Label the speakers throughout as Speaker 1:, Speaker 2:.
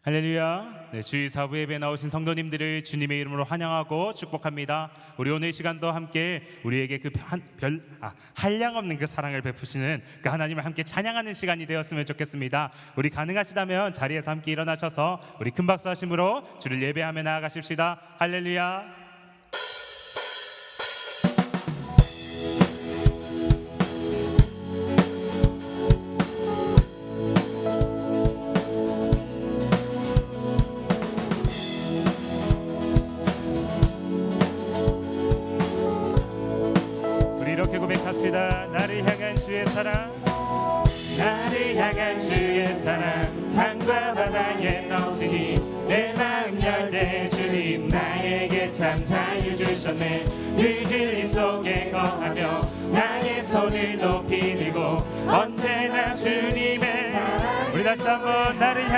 Speaker 1: 할렐루야. 네, 주일 사부 예배에 나오신 성도님들을 주님의 이름으로 환영하고 축복합니다. 우리 오늘 시간도 함께 우리에게 한량없는 그 사랑을 베푸시는 그 하나님을 함께 찬양하는 시간이 되었으면 좋겠습니다. 우리 가능하시다면 자리에서 함께 일어나셔서 우리 큰 박수 하심으로 주를 예배하며 나아가십시다. 할렐루야. 나를 향한 주의 사랑, 나를 향한 주의 사랑, 산과 바다에 넘치니 내 마음 열대 주님 나에게 참 자유 주셨네. 늘 진리 속에 거하며 나의 손을 높이 들고 언제나 주님의 사랑. 우리 다시 한번 나를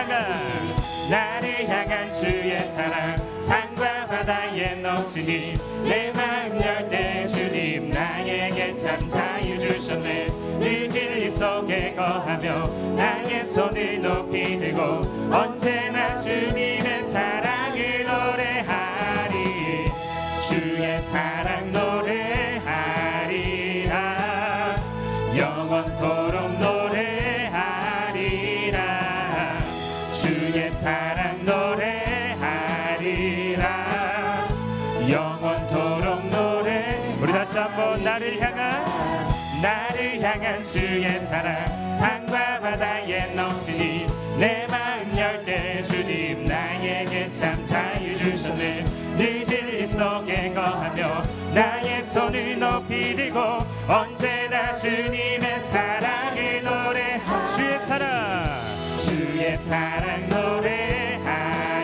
Speaker 1: 향한 주의 사랑, 산과 바다에 넘치니 내 마음 열대 주님 나에게 참 자유 주셨네. 늘 진리 속에 거하며 나의 손을 높이 들고 언제나 주님의 사랑을 노래하리. 주의 사랑 노래하리라. 영원토록 노래하리라. 주의 사랑 노래하리라. 영원토록 노래. 우리 다시 한번 나를 향한 주의 사랑, 산과 바다에 넘치니 내 마음 열대 주님 나에게 참 자유 주셨네. 늘 진리 속에 거하며 나의 손을 높이 들고 언제나 주님의 사랑을 노래하리. 주의 사랑 노래하리라.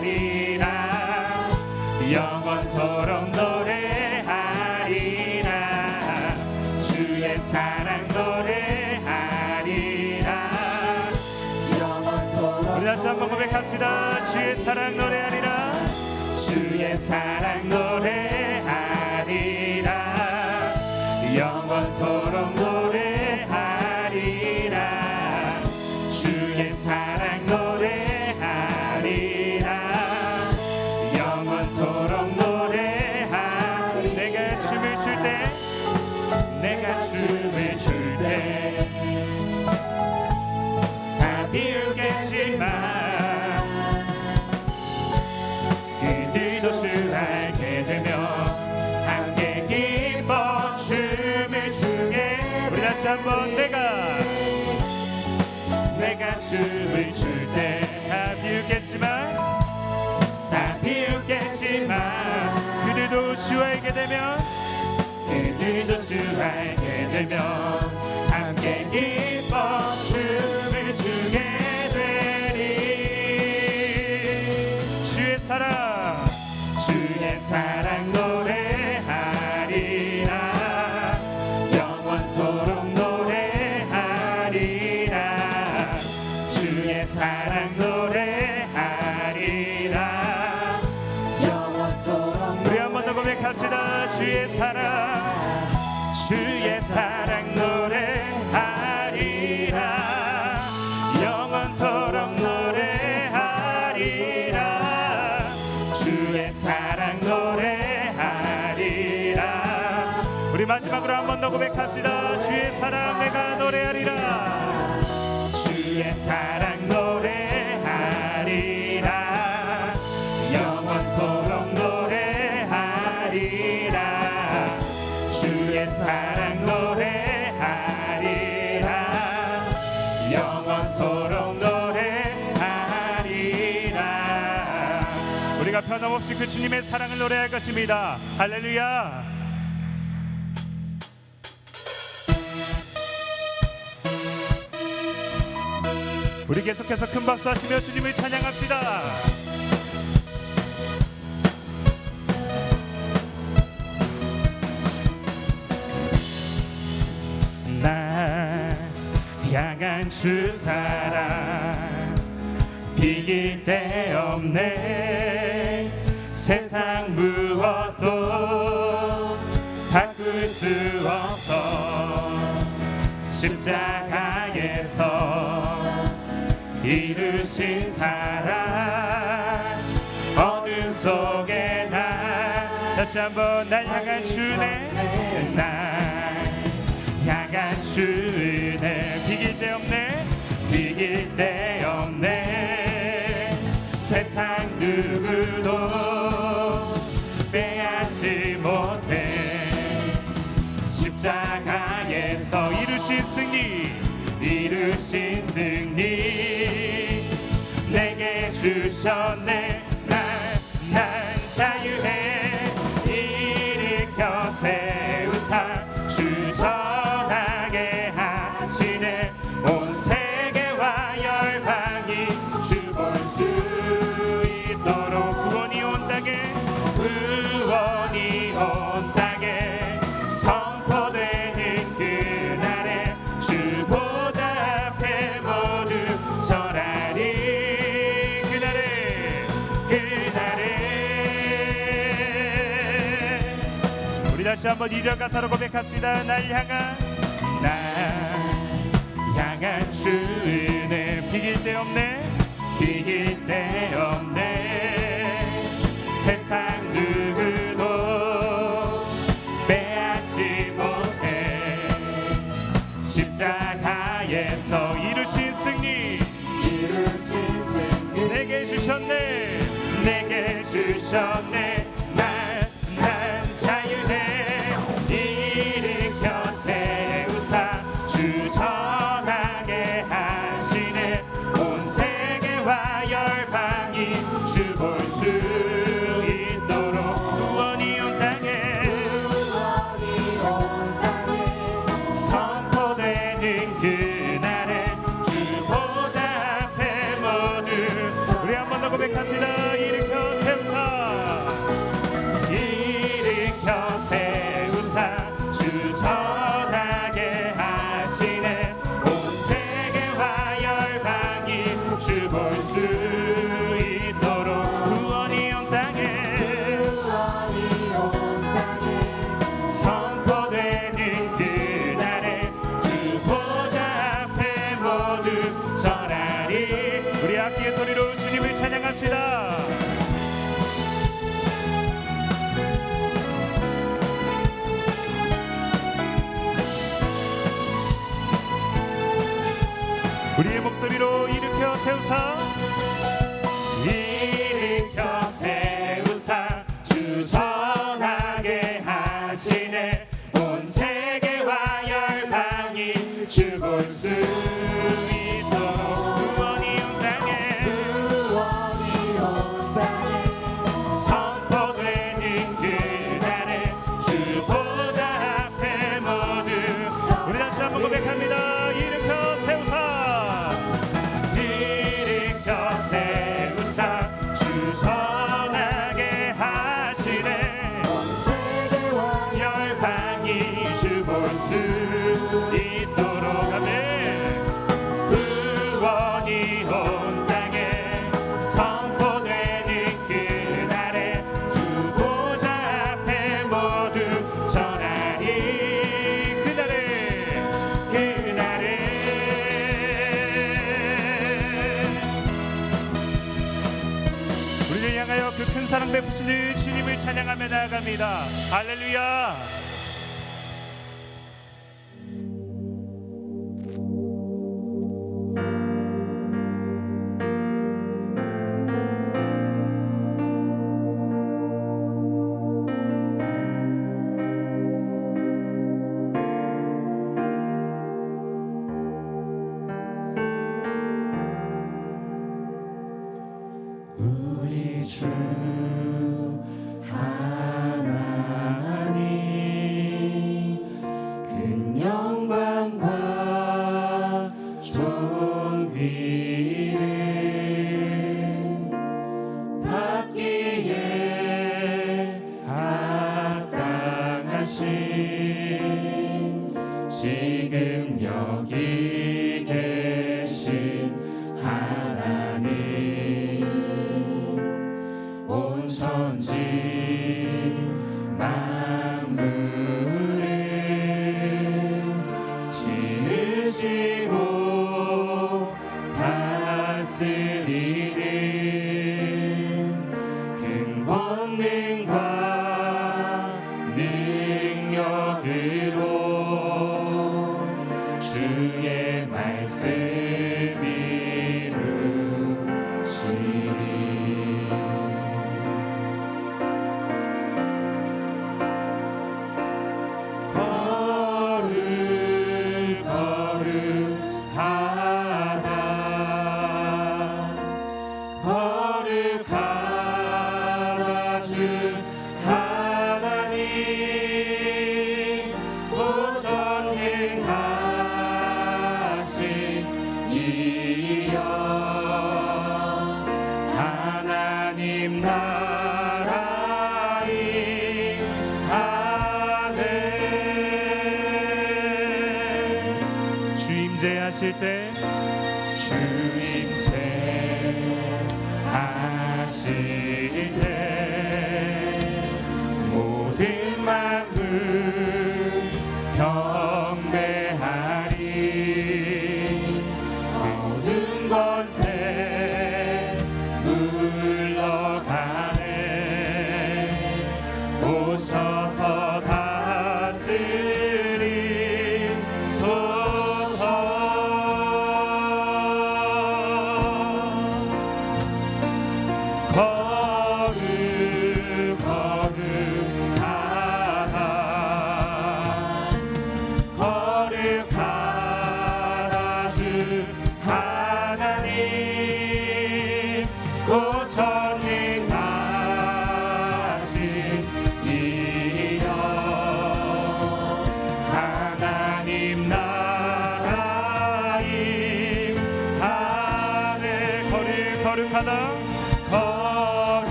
Speaker 1: 영원토록 노래하리라. 주의 사랑 노래하리라. 영원토록. 우리 다시 한번 고백합시다. 주의 사랑 노래하리라. 주의 사랑 노래하리라. 영원토록 노래하리라. 주의 사랑 노래하리라. 영원토록 노래하리. 내가 춤을 출 때 다 비우겠지만 그들도 주 알게 되며 함께 기뻐 춤을 추게. 우리 다시 한번 내가 춤을 출 때 다 비우겠지만 그들도 주 알게 되면 함께 기뻐 춤을 추게 되리. 주의 사랑 노래하리라. 영원토록 노래하리라. 주의 사랑 노래하리라. 영원토록. 우리 한 번 더 고백합시다. 주의 사랑 노래하리라. 영원토록 노래하리라. 주의 사랑 노래하리라. 우리 마지막으로 한 번 더 고백합시다. 주의 사랑 내가 노래하리라. 주의 사랑 노래하리라. 영원토록 노래하리라. 주의 사랑 노래하리라. 영원토록 노래하리라. 우리가 변함없이 그 주님의 사랑을 노래할 것입니다. 할렐루야. 우리 계속해서 큰 박수 하시며 주님을 찬양합시다. 날 향한 주 사랑 비길 데 없네. 세상 무엇도 바꿀 수 없어. 십자가에서 이루신 사랑 속에 나 다시 한번 날 향한 주네 날 향한 주네 비길 데 없네 비길 데 없네 세상 누구도 빼앗지 못해 십자가에서 이루신 승리 내게 주셨네 난 자유해 일으켜 세우사 주 전하게 하시네 온 세계와 열방이 주 볼 수 있도록 구원이 온 땅에 선포되는 그날에 주 보좌 앞에 모두 절하리 그날에 우리 다시 한번 2절 가사로 고백합시다 날 향한 주는 비길 데 없네 세상 누구도 빼앗지 못해 십자가에서 이루신 승리 내게 주셨네 난 자유해 일으켜 세우사 주 전하게 하시네 온 세계와 열방이 주 볼 수 있도록 구원이 온 땅에 선포되는 그날에 주 보좌 앞에 모두 우리 한 번 더 고백합시다 일으켜 세우사 주 전하게 하시네 온 세계와 열방이 주 볼 수 있도록 구원이 온 땅에 선포되는 그날에 주 보좌 앞에 모두 절하리 우리 악기의 소리로 주님을 찬양합시다 우리의 목소리로 일으켜 세우사 주 전하게 하시네 온 세계와 열방이 주 볼 수 있도록 구원이 온 땅에 선포되는 그날에 주 보좌 앞에 모두 우리 다시 한번 고백합니다 일으켜 세우사 주 전하게 하시네 온 세계와 열방이 주 볼 수 있도록 아멘 구원이 온 땅에 선포되는 그날에 주 보좌 앞에 모두 전하리 그날에 우리를 향하여 그 큰 사랑 베푸시는 주님을 찬양하며 나아갑니다 할렐루야
Speaker 2: 우리 주 하나님 큰 영광과 존귀를 받기에 합당하신 지금 여기 계신 하나님 온
Speaker 1: 하시네 모든 만물 경배하리 모든 권세 물러가네 오셔서 다스리소서 거룩하다 주 하나님 곧 전능하신 이여 하나님 나라임 하늘 거룩하다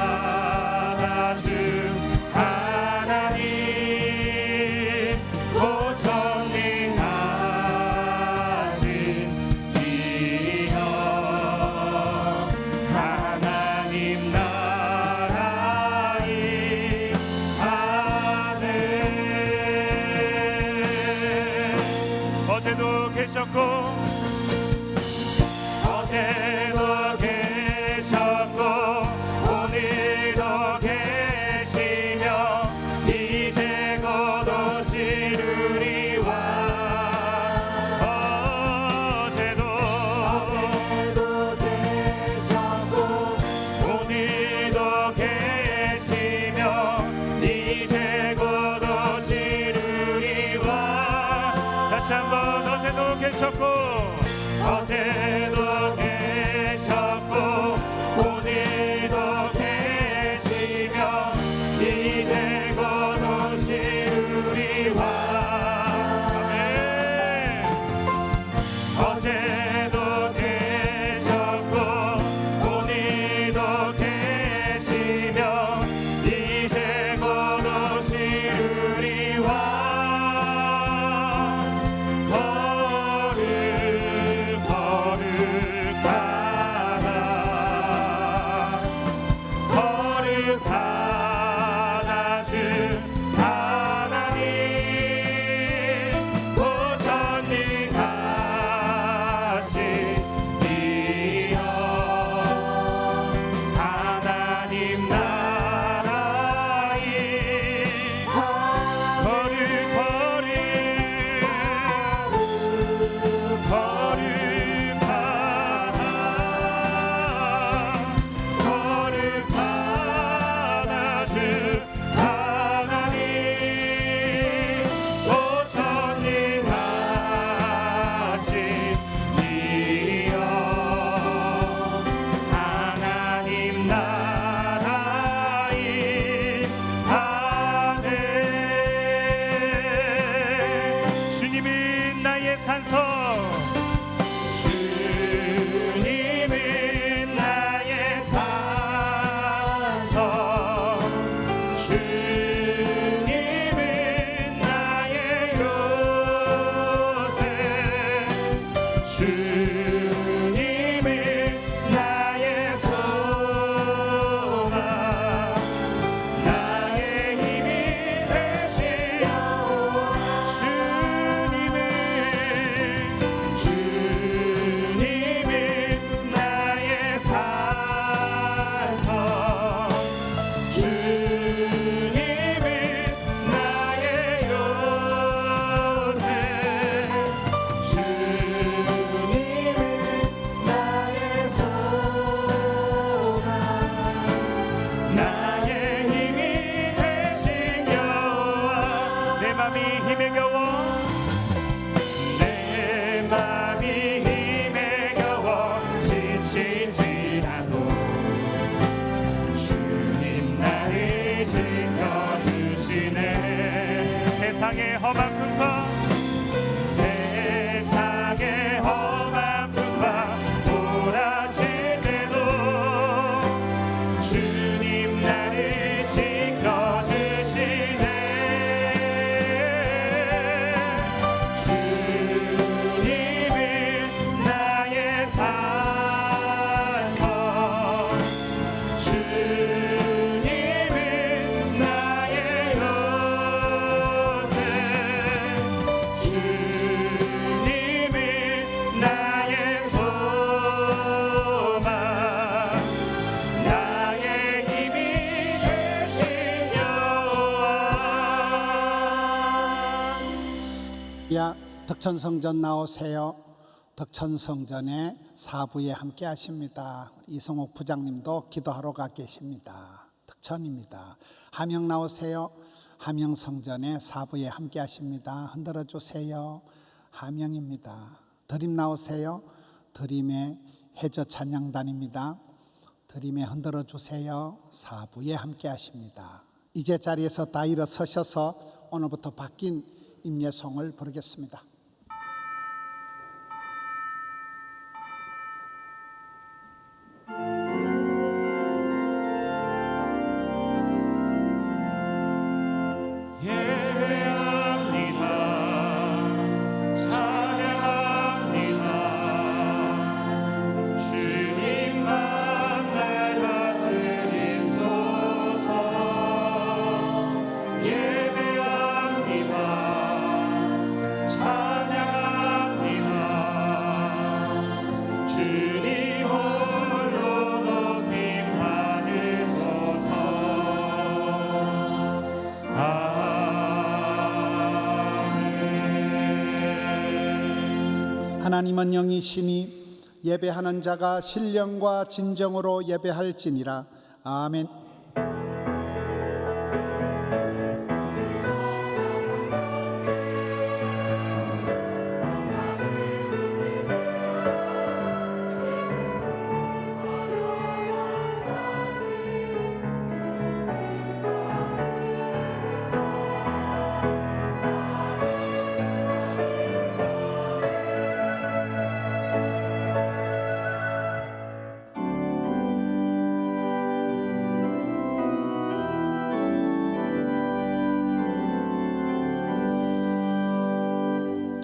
Speaker 1: 거룩하다 주 하나님 곧 전능하신 이여 하나님 나라임 하늘 어제도 계셨고 오늘도 계시며 이제 곧 오시리와 어제도 계셨고 오늘도 계시며 이제 곧 오시리와 다시 한번 어제도 계셨고 오늘도 계시며 이제 곧 오시리와 아멘 어제도 계셨고 오늘도 계시며 이제 곧 오시리와 거룩하다 주 하나님 곧 전능하신 이여 하나님 나라임 거룩하다 주 하나님 곧 전능하신 이여 하나님 나라임 하늘 주님은 나의 산소 주님은 나의 산소 주님은 나의 요새 주님은 나의 소망 나의 힘이 되신 주님은 나의 산소 주님은 나의 요새 주님은 나의 소망 나의 힘이 되신 여호와 내 맘이 힘에 겨워 내 맘이 힘에 겨워 지치지라도 주님 나를 지켜주시네 세상의 험한 풍파 몰아칠 때도 주님 나를 지켜주시네
Speaker 3: 할렐루야. 덕천성전 나오세요. 덕천성전의 4부에 함께 하십니다. 이성옥 부장님도 기도하러 가 계십니다. 덕천입니다. 함영 나오세요. 함영성전의 4부에 함께 하십니다. 흔들어 주세요. 함영입니다. 드림 나오세요. 드림의 해저 찬양단입니다. 드림에 흔들어 주세요. 4부에 함께 하십니다. 이제 자리에서 다 일어서셔서 오늘부터 바뀐 임예송을 부르겠습니다. 하나님은 영이시니 예배하는 자가 신령과 진정으로 예배할지니라. 아멘.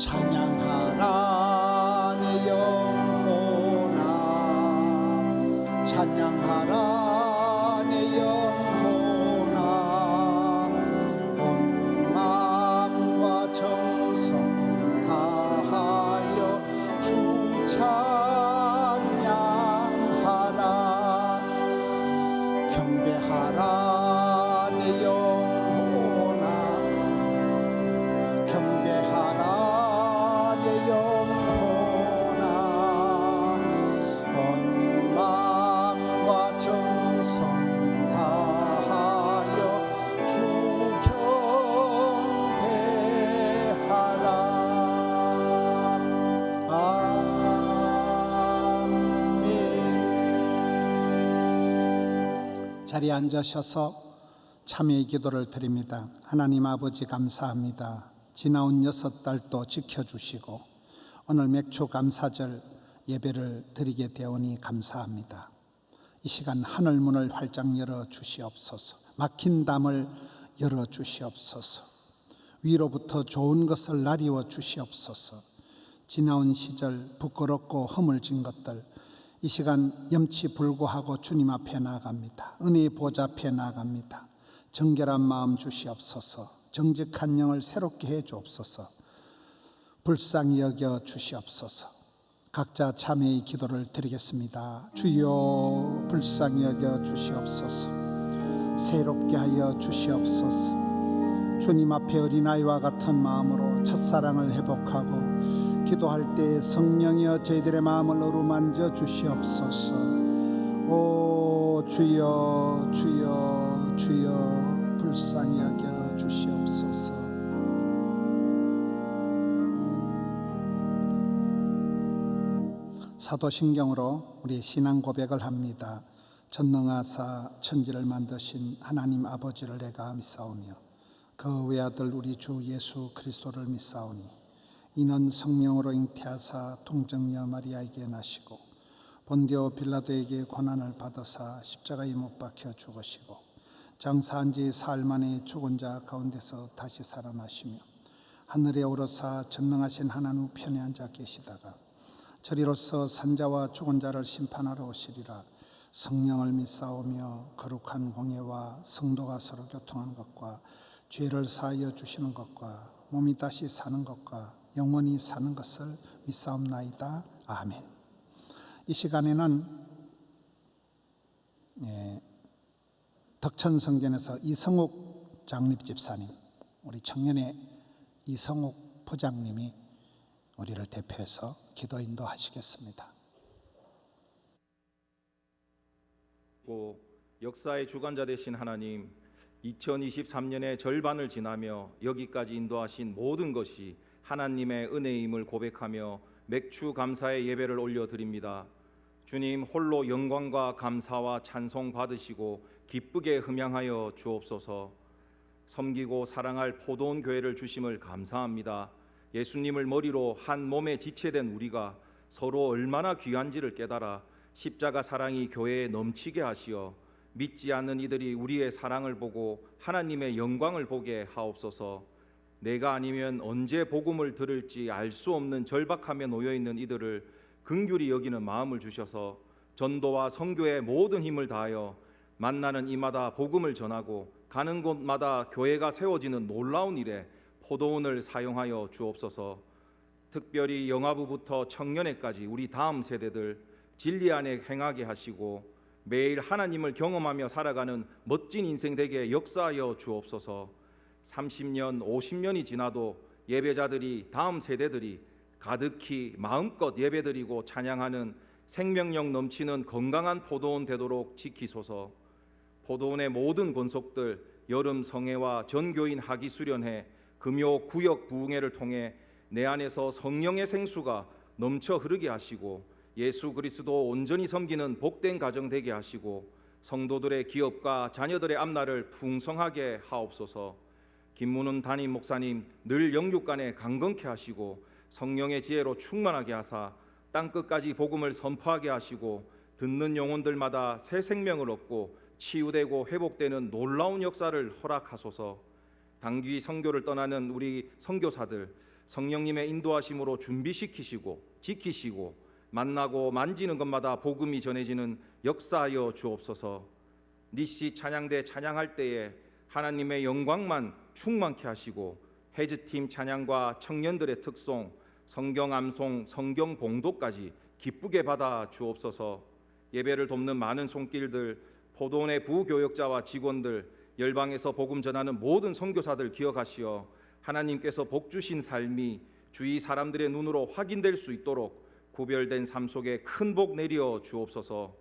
Speaker 3: 찬양하라 내 영혼아, 찬양하라 내 영혼아, 온 마음과 정성 다하여 주 찬양하라. 경배하라 내 영혼아, 경배하라 내 영혼아, 온 마음과 정성 다하여 주 경배하라. 아멘. 자리에 앉으셔서 참회의 기도를 드립니다. 하나님 아버지 감사합니다. 지나온 6달도 지켜주시고 오늘 맥주 감사절 예배를 드리게 되오니 감사합니다. 이 시간 하늘문을 활짝 열어 주시옵소서. 막힌 담을 열어 주시옵소서. 위로부터 좋은 것을 나리워 주시옵소서. 지나온 시절 부끄럽고 허물진 것들 이 시간 염치불구하고 주님 앞에 나아갑니다. 은혜의 보좌 앞에 나아갑니다. 정결한 마음 주시옵소서. 정직한 영을 새롭게 해 주옵소서. 불쌍히 여겨 주시옵소서. 각자 참회의 기도를 드리겠습니다. 주여 불쌍히 여겨 주시옵소서. 새롭게 하여 주시옵소서. 주님 앞에 어린아이와 같은 마음으로 첫사랑을 회복하고 기도할 때 성령이여 저희들의 마음을 어루만져 주시옵소서. 오 주여 주여 주여 불쌍히 여겨 주시옵소서. 사도신경으로 우리 신앙 고백을 합니다. 전능하사 천지를 만드신 하나님 아버지를 내가 믿사오며 그 외아들 우리 주 예수 그리스도를 믿사오니 이는 성령으로 잉태하사 동정녀 마리아에게 나시고 본디오 빌라도에게 고난을 받으사 십자가에 못 박혀 죽으시고 장사한 지 사흘 만에 죽은 자 가운데서 다시 살아나시며 하늘에 오르사 전능하신 하나님 우편에 앉아 계시다가 저리로서 산자와 죽은 자를 심판하러 오시리라. 성령을 믿사오며 거룩한 공예와 성도가 서로 교통하는 것과 죄를 사하여 주시는 것과 몸이 다시 사는 것과 영원히 사는 것을 믿사옵나이다. 아멘. 이 시간에는 덕천성전에서 이성옥 장립집사님, 우리 청년의 이성옥 부장님이 우리를 대표해서 기도 인도하시겠습니다.
Speaker 4: 역사의 주관자 되신 하나님, 2023년의 절반을 지나며 여기까지 인도하신 모든 것이 하나님의 은혜임을 고백하며 맥주 감사의 예배를 올려드립니다. 주님, 홀로 영광과 감사와 찬송 받으시고 기쁘게 흠양하여 주옵소서. 섬기고 사랑할 포도원 교회를 주심을 감사합니다. 예수님을 머리로 한 몸에 지체된 우리가 서로 얼마나 귀한지를 깨달아 십자가 사랑이 교회에 넘치게 하시어 믿지 않는 이들이 우리의 사랑을 보고 하나님의 영광을 보게 하옵소서. 내가 아니면 언제 복음을 들을지 알 수 없는 절박함에 놓여있는 이들을 긍휼히 여기는 마음을 주셔서 전도와 선교의 모든 힘을 다하여 만나는 이마다 복음을 전하고 가는 곳마다 교회가 세워지는 놀라운 일에 포도원을 사용하여 주옵소서. 특별히 영아부부터 청년회까지 우리 다음 세대들 진리 안에 행하게 하시고 매일 하나님을 경험하며 살아가는 멋진 인생 되게 역사하여 주옵소서. 30년, 50년이 지나도 예배자들이 다음 세대들이 가득히 마음껏 예배드리고 찬양하는 생명력 넘치는 건강한 포도원 되도록 지키소서. 포도원의 모든 권속들 여름 성회와 전교인 학위 수련회, 금요 구역 부흥회를 통해 내 안에서 성령의 생수가 넘쳐 흐르게 하시고 예수 그리스도 온전히 섬기는 복된 가정 되게 하시고 성도들의 기업과 자녀들의 앞날을 풍성하게 하옵소서. 김문훈 담임 목사님 늘 영육간에 강건케 하시고 성령의 지혜로 충만하게 하사 땅끝까지 복음을 선포하게 하시고 듣는 영혼들마다 새 생명을 얻고 치유되고 회복되는 놀라운 역사를 허락하소서. 단기 선교를 떠나는 우리 선교사들 성령님의 인도하심으로 준비시키시고 지키시고 만나고 만지는 것마다 복음이 전해지는 역사하여 주옵소서. 니시 찬양대 찬양할 때에 하나님의 영광만 충만케 하시고 해즈팀 찬양과 청년들의 특송, 성경 암송, 성경 봉독까지 기쁘게 받아 주옵소서. 예배를 돕는 많은 손길들, 포도원의 부교역자와 직원들, 열방에서 복음 전하는 모든 선교사들 기억하시어 하나님께서 복 주신 삶이 주위 사람들의 눈으로 확인될 수 있도록 구별된 삶 속에 큰 복 내려 주옵소서.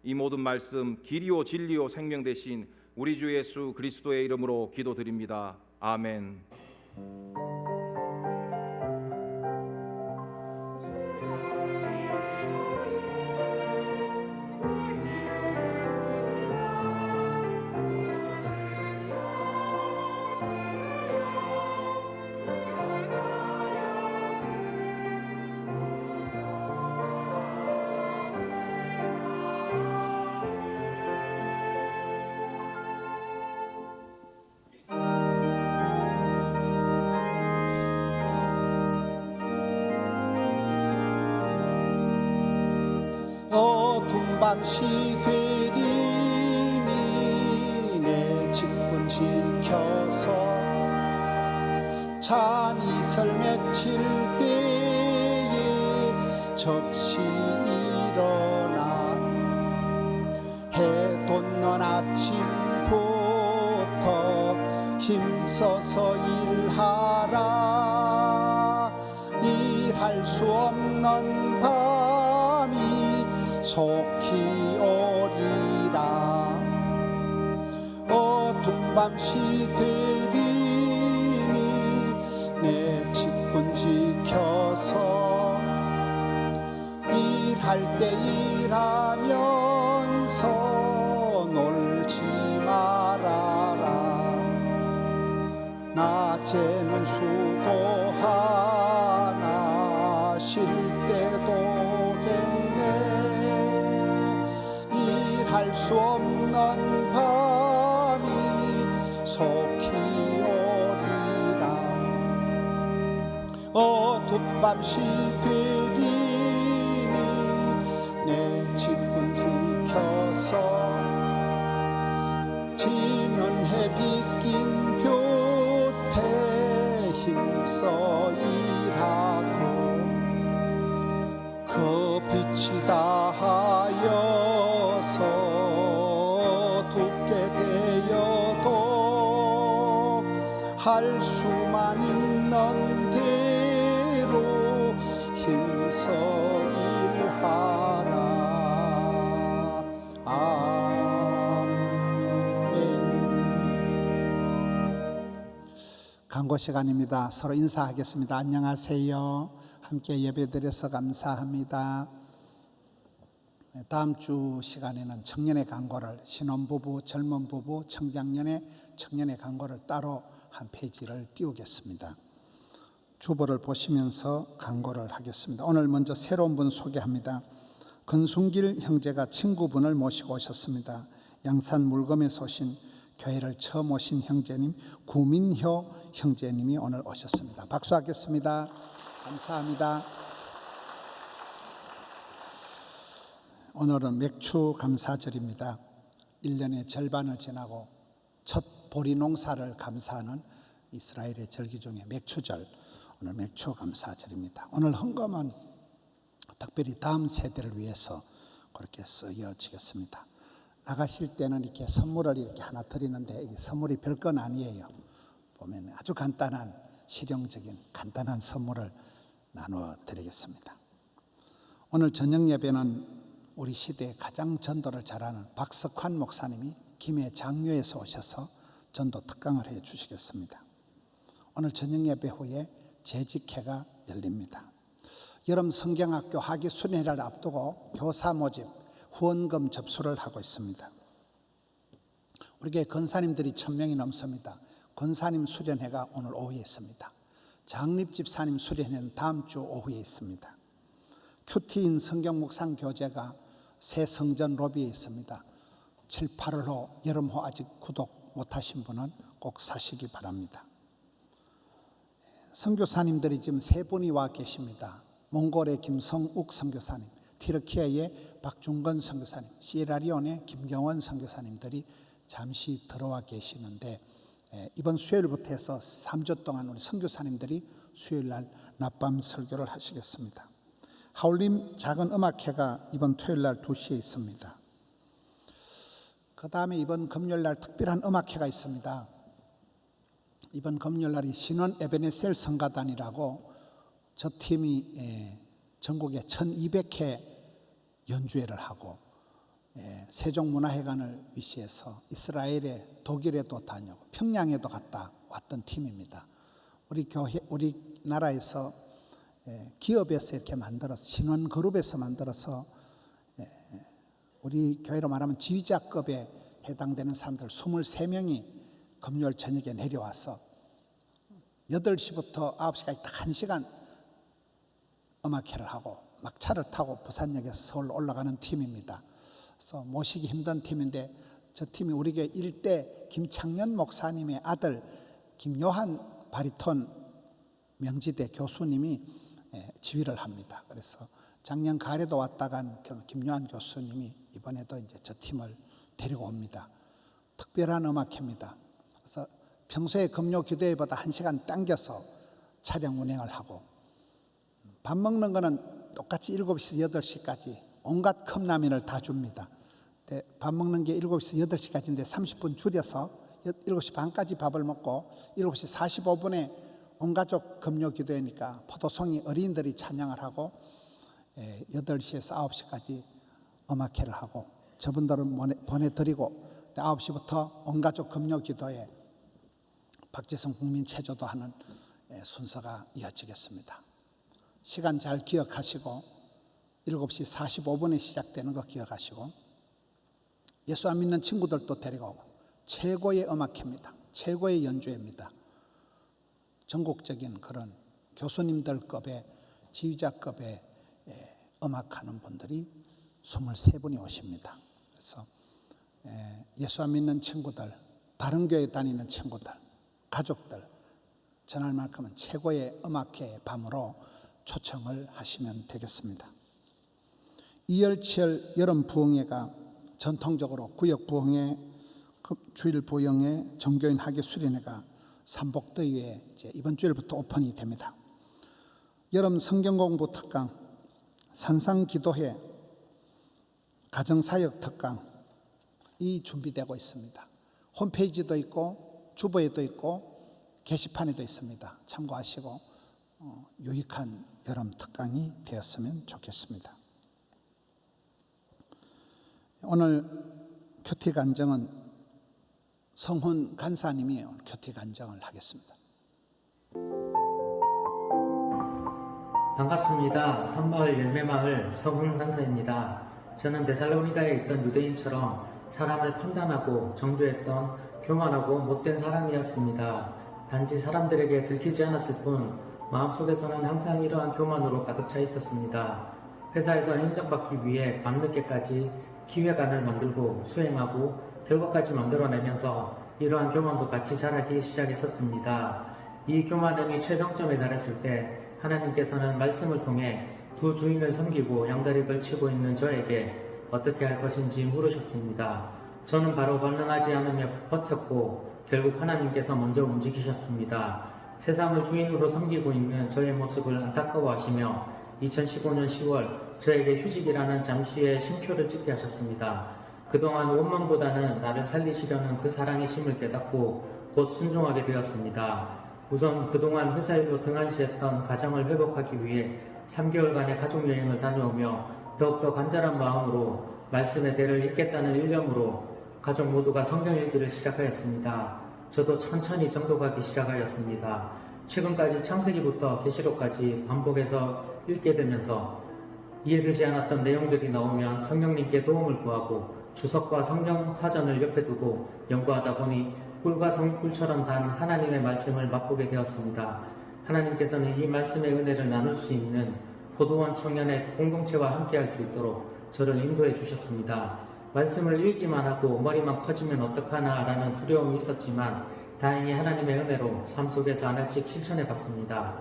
Speaker 4: 이 모든 말씀 길이요 진리요 생명 되신 우리 주 예수 그리스도의 이름으로 기도드립니다. 아멘.
Speaker 3: 어두운 밤시 되리니 내 직분 지켜서 찬이슬 맺힐 때에 적시 일어나 해 돋는 아침부터 힘써서 일하라. 일할 수 없는 밤이 속히 오리라. 어두운 밤시 되리니 내 직분 지켜서 일할 때 일하면서 놀지 말아라. 낮에는 수고하나 쉴 때도 할 수 없는 밤이 속히 오리라. 어두운 밤시 되리니 내 직분 지켜서 지는 해 비낀 곁에 힘써 일하고 그 빛이 다하여서 두게 되어도 할 수만 있는 대로 힘써 일하라. 광고 시간입니다. 서로 인사하겠습니다. 안녕하세요. 함께 예배드려서 감사합니다. 다음 주 시간에는 청년의 광고를, 신혼부부, 젊은 부부, 청장년의 청년의 광고를 따로 한 페이지를 띄우겠습니다. 주보를 보시면서 광고를 하겠습니다. 오늘 먼저 새로운 분 소개합니다. 건순길 형제가 친구분을 모시고 오셨습니다. 양산 물검에서 오신, 교회를 처음 오신 형제님, 구민효 형제님이 오늘 오셨습니다. 박수하겠습니다. 감사합니다. 오늘은 맥주 감사절입니다. 1년의 절반을 지나고 첫 보리 농사를 감사하는 이스라엘의 절기 중에 맥주절, 오늘 맥주 감사절입니다. 오늘 헌금은 특별히 다음 세대를 위해서 그렇게 쓰여지겠습니다. 나가실 때는 이렇게 선물을 이렇게 하나 드리는데 이 선물이 별건 아니에요. 보면 아주 간단한 실용적인 간단한 선물을 나누어 드리겠습니다. 오늘 저녁 예배는 우리 시대에 가장 전도를 잘하는 박석환 목사님이 김해 장유에서 오셔서 전도 특강을 해 주시겠습니다. 오늘 저녁 예배 후에 재직회가 열립니다. 여름 성경학교 학위 수련회를 앞두고 교사 모집 후원금 접수를 하고 있습니다. 우리 교회 권사님들이 1000명이 넘습니다. 권사님 수련회가 오늘 오후에 있습니다. 장립집사님 수련회는 다음 주 오후에 있습니다. 큐티인 성경 묵상 교재가 새 성전 로비에 있습니다. 7, 8월호 여름호 아직 구독 못하신 분은 꼭 사시기 바랍니다. 선교사님들이 지금 3분이 와 계십니다. 몽골의 김성욱 선교사님, 티르키예의 박중건 선교사님, 시에라리온의 김경원 선교사님들이 잠시 들어와 계시는데 이번 수요일부터 해서 3주 동안 우리 선교사님들이 수요일날 낮밤 설교를 하시겠습니다. 하울림 작은 음악회가 이번 토요일날 2시에 있습니다. 그 다음에 이번 금요일날 특별한 음악회가 있습니다. 이번 금요일날이 신원 에베네셀 성가단이라고 저 팀이 전국에 1200회 연주회를 하고 세종문화회관을 위시해서 이스라엘에 독일에도 다녀고 평양에도 갔다 왔던 팀입니다. 우리나라에서 기업에서 이렇게 만들어서 신원그룹에서 만들어서 우리 교회로 말하면 지휘자급에 해당되는 사람들 23명이 금요일 저녁에 내려와서 8시부터 9시까지 딱 1시간 음악회를 하고 막 차를 타고 부산역에서 서울 올라가는 팀입니다. 그래서 모시기 힘든 팀인데 저 팀이 우리 교회 일대 김창년 목사님의 아들 김요한 바리톤 명지대 교수님이 지휘를 합니다. 그래서 작년 가을에도 왔다 간 김요한 교수님이 이번에도 이제 저 팀을 데리고 옵니다. 특별한 음악회입니다. 그래서 평소에 금요 기도회보다 1시간 당겨서 차량 운행을 하고 밥 먹는 거는 똑같이 7시에서 8시까지 온갖 컵라면을 다 줍니다. 밥 먹는 게 7시에서 8시까지인데 30분 줄여서 7시 반까지 밥을 먹고 7시 45분에 온 가족 금요 기도회니까 포도송이 어린이들이 찬양을 하고 8시에서 9시까지 음악회를 하고 저분들은 보내드리고 9시부터 온 가족 금요 기도회 박지성 국민체조도 하는 순서가 이어지겠습니다. 시간 잘 기억하시고 7시 45분에 시작되는 거 기억하시고 예수 안 믿는 친구들도 데리고 오고 최고의 음악회입니다. 최고의 연주회입니다. 전국적인 그런 교수님들급의 지휘자급의 음악하는 분들이 23분이 오십니다. 그래서 예수 안 믿는 친구들, 다른 교회 다니는 친구들, 가족들 전날만큼은 최고의 음악회의 밤으로 초청을 하시면 되겠습니다. 이열치열 여름 부흥회가 전통적으로 구역 부흥회, 주일 부흥회, 종교인 학예 수련회가 삼복더위에 이제 이번 주일부터 오픈이 됩니다. 여름 성경공부 특강, 산상기도회, 가정사역 특강이 준비되고 있습니다. 홈페이지도 있고 주보에도 있고 게시판에도 있습니다. 참고하시고 유익한 여름 특강이 되었으면 좋겠습니다. 오늘 큐티 간증은 성훈 간사님이 오늘 큐티 간증을 하겠습니다.
Speaker 5: 반갑습니다. 섬마을 열매마을 성훈 간사입니다. 저는 데살로니가에 있던 유대인처럼 사람을 판단하고 정죄했던 교만하고 못된 사람이었습니다. 단지 사람들에게 들키지 않았을 뿐 마음속에서는 항상 이러한 교만으로 가득 차 있었습니다. 회사에서 인정받기 위해 밤늦게까지 기획안을 만들고 수행하고 결과까지 만들어내면서 이러한 교만도 같이 자라기 시작했었습니다. 이 교만함이 최정점에 달했을 때 하나님께서는 말씀을 통해 두 주인을 섬기고 양다리 걸치고 있는 저에게 어떻게 할 것인지 물으셨습니다. 저는 바로 반응하지 않으며 버텼고 결국 하나님께서 먼저 움직이셨습니다. 세상을 주인으로 섬기고 있는 저의 모습을 안타까워하시며 2015년 10월 저에게 휴직이라는 잠시의 쉼표를 찍게 하셨습니다. 그동안 원망보다는 나를 살리시려는 그 사랑이심을 깨닫고 곧 순종하게 되었습니다. 우선 그동안 회사 일로 등한시했던 가정을 회복하기 위해 3개월간의 가족여행을 다녀오며 더욱더 간절한 마음으로 말씀의 대를 잇겠다는 일념으로 가족 모두가 성경 읽기를 시작하였습니다. 저도 천천히 정독하기 시작하였습니다. 최근까지 창세기부터 계시록까지 반복해서 읽게 되면서 이해되지 않았던 내용들이 나오면 성령님께 도움을 구하고 주석과 성경 사전을 옆에 두고 연구하다 보니 꿀과 성꿀처럼 단 하나님의 말씀을 맛보게 되었습니다. 하나님께서는 이 말씀의 은혜를 나눌 수 있는 포도원 청년의 공동체와 함께할 수 있도록 저를 인도해 주셨습니다. 말씀을 읽기만 하고 머리만 커지면 어떡하나 라는 두려움이 있었지만 다행히 하나님의 은혜로 삶 속에서 하나씩 실천해 봤습니다.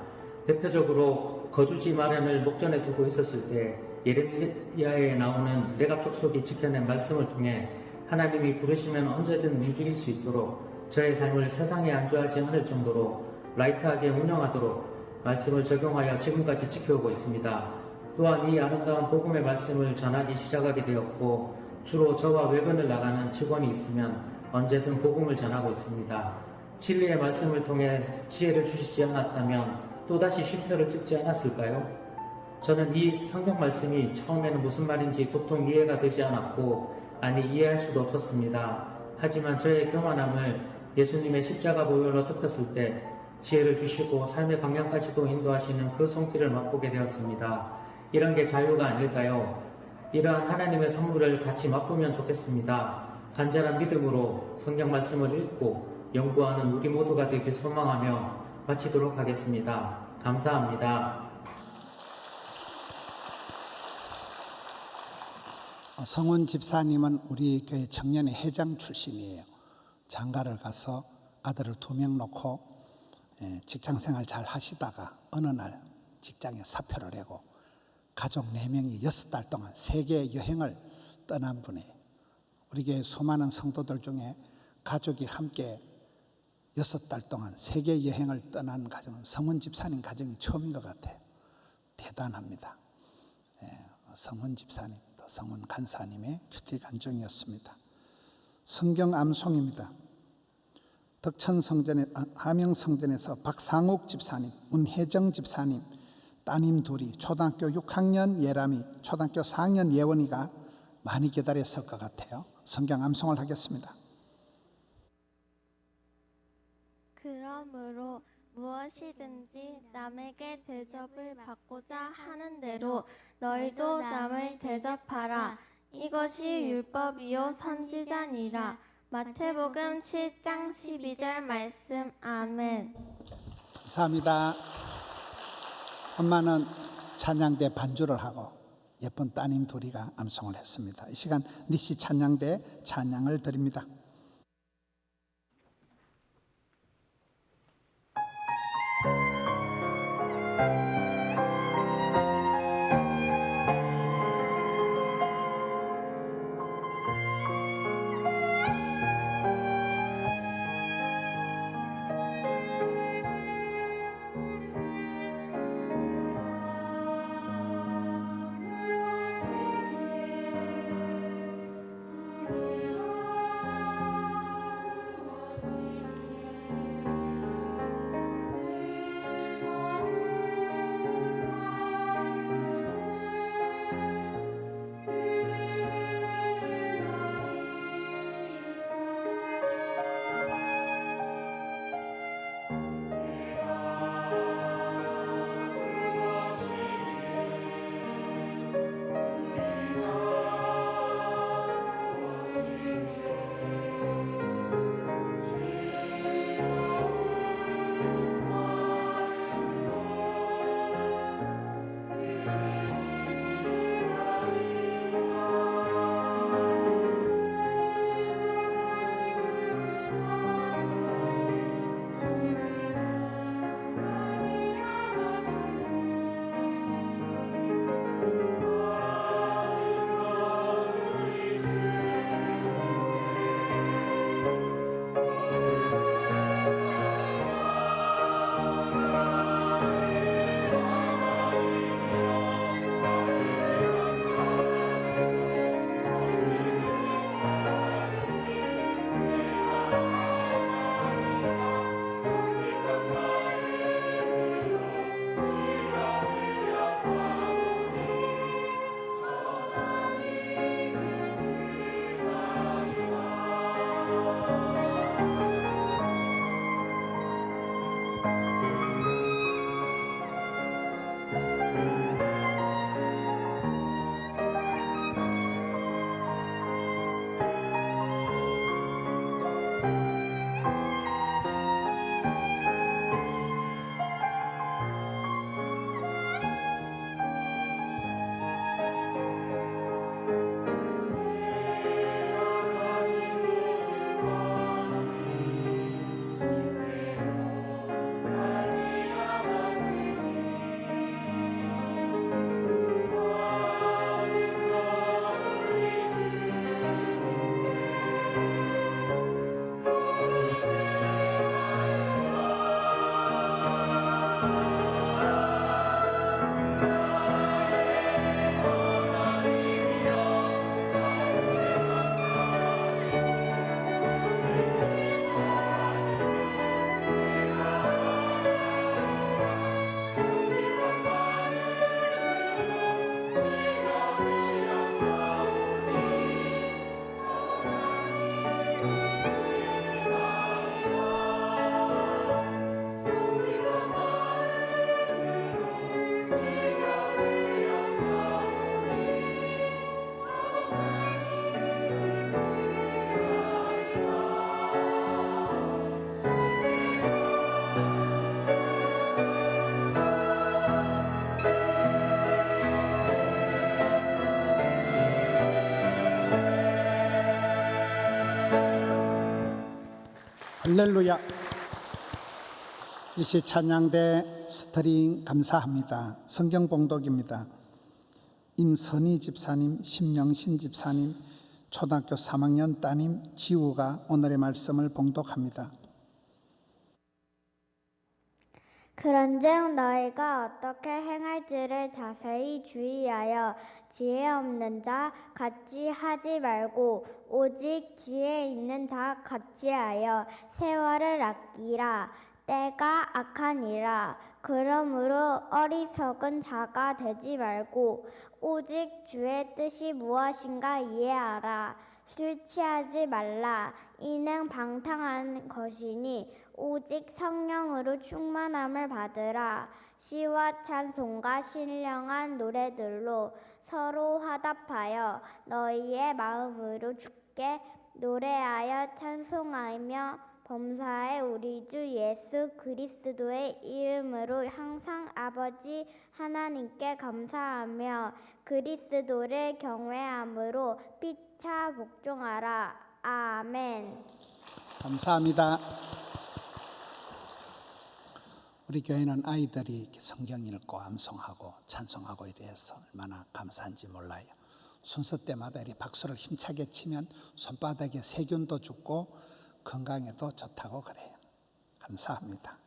Speaker 5: 대표적으로 거주지 마련을 목전에 두고 있었을 때 예레미야에 나오는 내가 족속이 지켜낸 말씀을 통해 하나님이 부르시면 언제든 움직일 수 있도록 저의 삶을 세상에 안주하지 않을 정도로 라이트하게 운영하도록 말씀을 적용하여 지금까지 지켜오고 있습니다. 또한 이 아름다운 복음의 말씀을 전하기 시작하게 되었고 주로 저와 외근을 나가는 직원이 있으면 언제든 복음을 전하고 있습니다. 진리의 말씀을 통해 지혜를 주시지 않았다면 또다시 쉼표를 찍지 않았을까요? 저는 이 성경 말씀이 처음에는 무슨 말인지 도통 이해가 되지 않았고 아니 이해할 수도 없었습니다. 하지만 저의 교만함을 예수님의 십자가 보혈로 덮였을 때 지혜를 주시고 삶의 방향까지도 인도하시는 그 손길을 맛보게 되었습니다. 이런 게 자유가 아닐까요? 이러한 하나님의 선물을 같이 맛보면 좋겠습니다. 간절한 믿음으로 성경 말씀을 읽고 연구하는 우리 모두가 되길 소망하며 마치도록 하겠습니다. 감사합니다.
Speaker 3: 성훈 집사님은 우리 교회 청년회 회장 출신이에요. 장가를 가서 아들을 2명 놓고 직장생활 잘 하시다가 어느 날 직장에 사표를 내고 가족 4명이 6달 동안 세계 여행을 떠난 분이에요. 우리 교회 수많은 성도들 중에 가족이 함께 6달 동안 세계 여행을 떠난 가정은 성훈 집사님 가정이 처음인 것 같아요. 대단합니다. 성훈 집사님, 성훈 간사님의 큐티 간증이었습니다. 성경 암송입니다. 덕천성전에 하명성전에서 박상욱 집사님, 문혜정 집사님 따님 둘이 초등학교 6학년 예람이, 초등학교 4학년 예원이가 많이 기다렸을 것 같아요. 성경 암송을 하겠습니다.
Speaker 6: 그러므로 무엇이든지 남에게 대접을 받고자 하는 대로 너희도 남을 대접하라. 이것이 율법이요 선지자니라. 마태복음 7장 12절 말씀. 아멘.
Speaker 3: 감사합니다. 엄마는 찬양대 반주를 하고 예쁜 따님 둘이가 암송을 했습니다. 이 시간 니시 찬양대 찬양을 드립니다. 할렐루야. 이시 찬양대 스트링 감사합니다. 성경 봉독입니다. 임선희 집사님, 심영신 집사님, 초등학교 3학년 따님 지우가 오늘의 말씀을 봉독합니다.
Speaker 7: 그런즉 너희가 어떻게 행할지를 자세히 주의하여 지혜 없는 자 같이 하지 말고 오직 지혜 있는 자 같이 하여 세월을 아끼라. 때가 악하니라. 그러므로 어리석은 자가 되지 말고 오직 주의 뜻이 무엇인가 이해하라. 술 취하지 말라. 이는 방탕한 것이니 오직 성령으로 충만함을 받으라. 시와 찬송과 신령한 노래들로 서로 화답하여 너희의 마음으로 주께 노래하여 찬송하며 범사의 우리 주 예수 그리스도의 이름으로 항상 아버지 하나님께 감사하며 그리스도를 경외함으로 피차 복종하라. 아멘.
Speaker 3: 감사합니다. 우리 교회는 아이들이 이렇게 성경 읽고 암송하고 찬송하고 이래서 얼마나 감사한지 몰라요. 순서 때마다 이렇게 박수를 힘차게 치면 손바닥에 세균도 죽고 건강에도 좋다고 그래요. 감사합니다.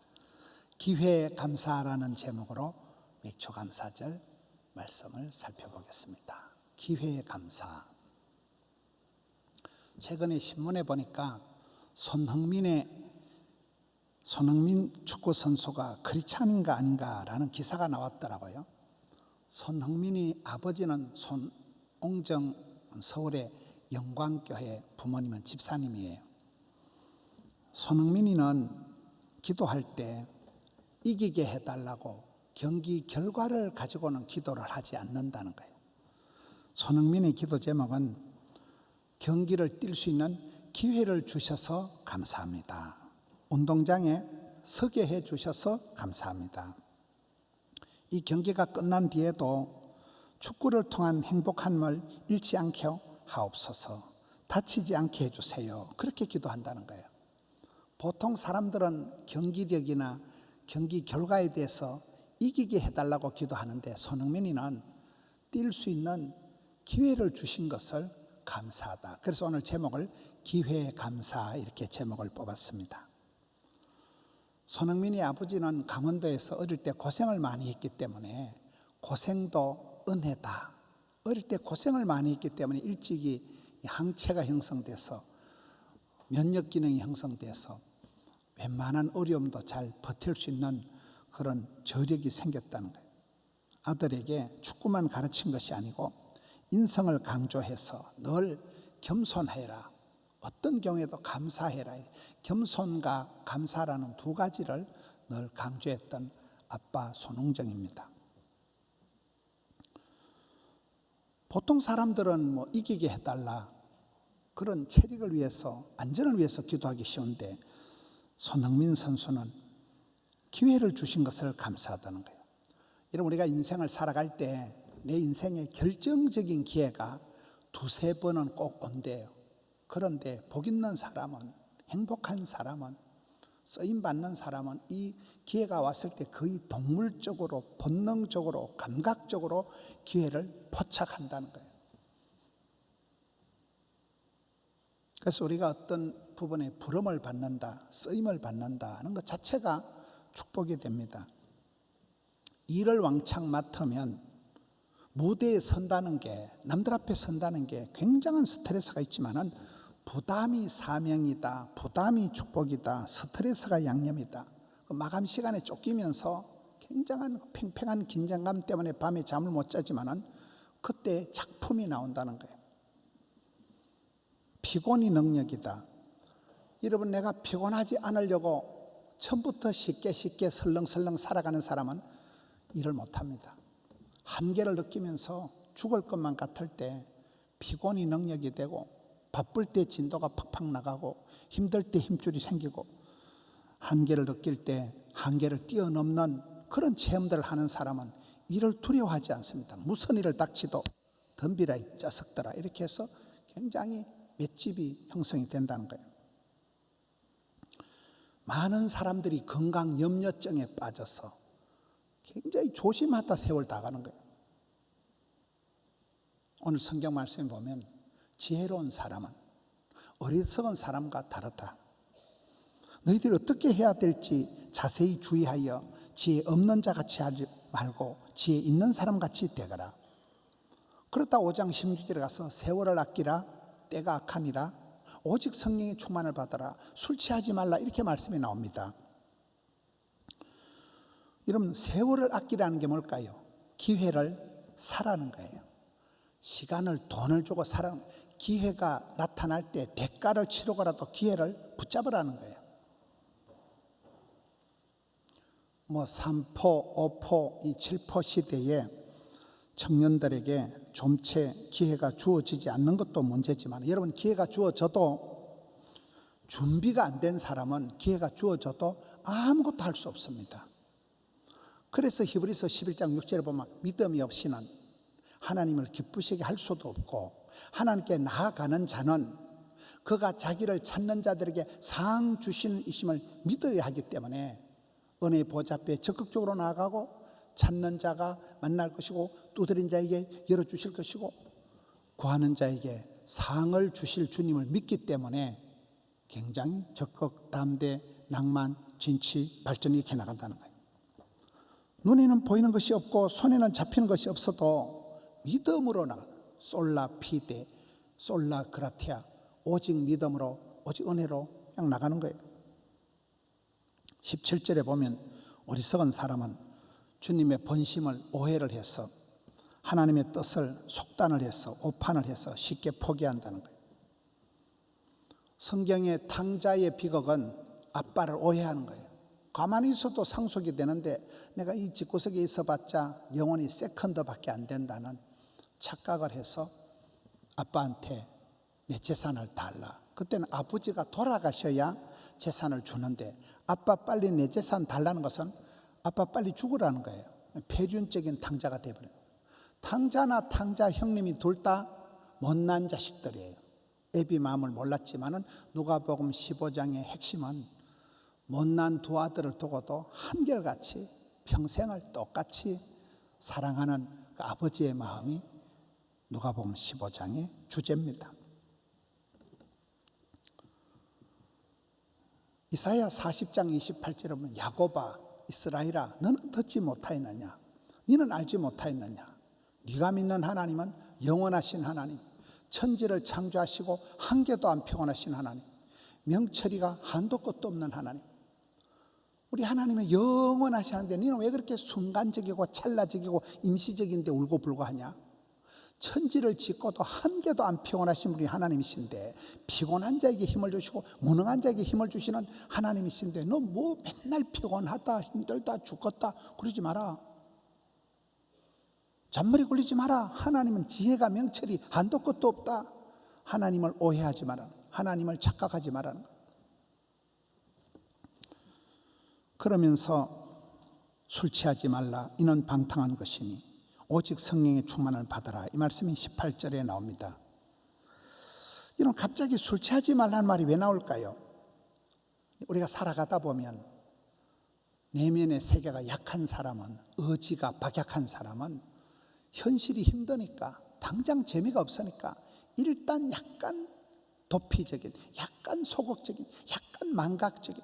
Speaker 3: 기회에 감사라는 제목으로 맥주감사절 말씀을 살펴보겠습니다. 기회에 감사. 최근에 신문에 보니까 손흥민 축구 선수가 크리스찬인가 아닌가라는 기사가 나왔더라고요. 손흥민이 아버지는 손옹정 서울의 영광교회 부모님은 집사님이에요. 손흥민이는 기도할 때 이기게 해달라고 경기 결과를 가지고는 기도를 하지 않는다는 거예요. 손흥민의 기도 제목은 경기를 뛸 수 있는 기회를 주셔서 감사합니다. 운동장에 서게 해 주셔서 감사합니다. 이 경기가 끝난 뒤에도 축구를 통한 행복함을 잃지 않게 하옵소서. 다치지 않게 해주세요. 그렇게 기도한다는 거예요. 보통 사람들은 경기력이나 경기 결과에 대해서 이기게 해달라고 기도하는데 손흥민이는 뛸 수 있는 기회를 주신 것을 감사하다. 그래서 오늘 제목을 기회에 감사 이렇게 제목을 뽑았습니다. 손흥민의 아버지는 강원도에서 어릴 때 고생을 많이 했기 때문에 고생도 은혜다. 어릴 때 고생을 많이 했기 때문에 일찍이 항체가 형성돼서 면역 기능이 형성돼서 웬만한 어려움도 잘 버틸 수 있는 그런 저력이 생겼다는 거예요. 아들에게 축구만 가르친 것이 아니고 인성을 강조해서 늘 겸손해라. 어떤 경우에도 감사해라. 겸손과 감사라는 두 가지를 늘 강조했던 아빠 손웅정입니다. 보통 사람들은 뭐 이기게 해달라 그런 체력을 위해서 안전을 위해서 기도하기 쉬운데 손흥민 선수는 기회를 주신 것을 감사하다는 거예요. 여러분 우리가 인생을 살아갈 때 내 인생의 결정적인 기회가 두세 번은 꼭 온대요. 그런데 복 있는 사람은 행복한 사람은 쓰임받는 사람은 이 기회가 왔을 때 거의 동물적으로 본능적으로 감각적으로 기회를 포착한다는 거예요. 그래서 우리가 어떤 부분에 부름을 받는다, 쓰임을 받는다 하는 것 자체가 축복이 됩니다. 일을 왕창 맡으면 무대에 선다는 게 남들 앞에 선다는 게 굉장한 스트레스가 있지만은 부담이 사명이다, 부담이 축복이다, 스트레스가 양념이다. 마감 시간에 쫓기면서 굉장한 팽팽한 긴장감 때문에 밤에 잠을 못 자지만은 그때 작품이 나온다는 거예요. 피곤이 능력이다. 여러분 내가 피곤하지 않으려고 처음부터 쉽게 설렁설렁 살아가는 사람은 일을 못합니다. 한계를 느끼면서 죽을 것만 같을 때 피곤이 능력이 되고 바쁠 때 진도가 팍팍 나가고 힘들 때 힘줄이 생기고 한계를 느낄 때 한계를 뛰어넘는 그런 체험들을 하는 사람은 일을 두려워하지 않습니다. 무슨 일을 닥치도 덤비라 이 짜석더라 이렇게 해서 굉장히 맷집이 형성이 된다는 거예요. 많은 사람들이 건강 염려증에 빠져서 굉장히 조심하다 세월 다 가는 거예요. 오늘 성경 말씀에 보면 지혜로운 사람은 어리석은 사람과 다르다. 너희들이 어떻게 해야 될지 자세히 주의하여 지혜 없는 자 같이 하지 말고 지혜 있는 사람 같이 되거라. 그렇다 5장 16절에 가서 세월을 아끼라 때가 악하니라 오직 성령의 충만을 받아라 술 취하지 말라 이렇게 말씀이 나옵니다. 여러분 세월을 아끼라는 게 뭘까요? 기회를 사라는 거예요. 시간을 돈을 주고 사라는 거예요. 기회가 나타날 때 대가를 치르고라도 기회를 붙잡으라는 거예요. 3포, 5포, 이 7포 시대에 청년들에게 좀채 기회가 주어지지 않는 것도 문제지만 여러분 기회가 주어져도 준비가 안 된 사람은 기회가 주어져도 아무것도 할 수 없습니다. 그래서 히브리서 11장 6절에 보면 믿음이 없이는 하나님을 기쁘시게 할 수도 없고 하나님께 나아가는 자는 그가 자기를 찾는 자들에게 상 주시는 이심을 믿어야 하기 때문에 은혜의 보좌 앞에 적극적으로 나아가고 찾는 자가 만날 것이고 두드린 자에게 열어주실 것이고 구하는 자에게 상을 주실 주님을 믿기 때문에 굉장히 적극, 담대, 낭만, 진취, 발전이 이렇게 나간다는 거예요. 눈에는 보이는 것이 없고 손에는 잡히는 것이 없어도 믿음으로 나가는 솔라 피데, 솔라 그라티아 오직 믿음으로 오직 은혜로 그냥 나가는 거예요. 17절에 보면 어리석은 사람은 주님의 본심을 오해를 해서 하나님의 뜻을 속단을 해서 오판을 해서 쉽게 포기한다는 거예요. 성경의 탕자의 비극은 아빠를 오해하는 거예요. 가만히 있어도 상속이 되는데 내가 이 집구석에 있어봤자 영원히 세컨드밖에 안 된다는 착각을 해서 아빠한테 내 재산을 달라. 그때는 아버지가 돌아가셔야 재산을 주는데 아빠 빨리 내 재산 달라는 것은 아빠 빨리 죽으라는 거예요. 폐륜적인 탕자가 되어버려요. 탕자나 탕자 형님이 둘 다 못난 자식들이에요. 애비 마음을 몰랐지만은 누가복음 15장의 핵심은 못난 두 아들을 두고도 한결같이 평생을 똑같이 사랑하는 그 아버지의 마음이 누가복음 15장의 주제입니다. 이사야 40장 28절에 보면 야곱아 이스라엘아 너는 듣지 못하였느냐 너는 알지 못하였느냐 네가 믿는 하나님은 영원하신 하나님 천지를 창조하시고 한계도 안 평온하신 하나님 명철이가 한도 끝도 없는 하나님 우리 하나님은 영원하시는데 너는 왜 그렇게 순간적이고 찰나적이고 임시적인데 울고불고 하냐 천지를 짓고도 한계도 안 평온하신 우리 하나님이신데 피곤한 자에게 힘을 주시고 무능한 자에게 힘을 주시는 하나님이신데 너 뭐 맨날 피곤하다 힘들다 죽겠다 그러지 마라. 잔머리 굴리지 마라. 하나님은 지혜가 명철이 한도 끝도 없다. 하나님을 오해하지 마라. 하나님을 착각하지 마라는 것. 그러면서 술 취하지 말라. 이는 방탕한 것이니 오직 성령의 충만을 받아라. 이 말씀이 18절에 나옵니다. 이런 갑자기 술 취하지 말라는 말이 왜 나올까요? 우리가 살아가다 보면 내면의 세계가 약한 사람은 의지가 박약한 사람은 현실이 힘드니까 당장 재미가 없으니까 일단 약간 도피적인 약간 소극적인 약간 망각적인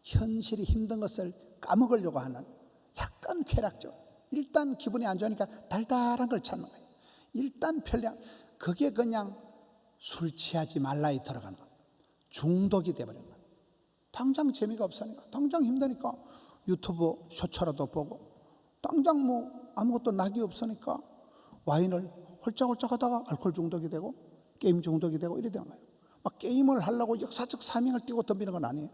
Speaker 3: 현실이 힘든 것을 까먹으려고 하는 약간 쾌락적 일단 기분이 안 좋으니까 달달한 걸 찾는 거예요. 일단 편리한 그게 그냥 술 취하지 말라에 들어가는 거예요. 중독이 되어버린 거예요. 당장 재미가 없으니까 당장 힘드니까 유튜브 쇼츠라도 보고 당장 뭐 아무것도 낙이 없으니까 와인을 홀짝홀짝 하다가 알코올 중독이 되고 게임 중독이 되고 이래 되는 거예요. 막 게임을 하려고 역사적 사명을 띠고 덤비는 건 아니에요.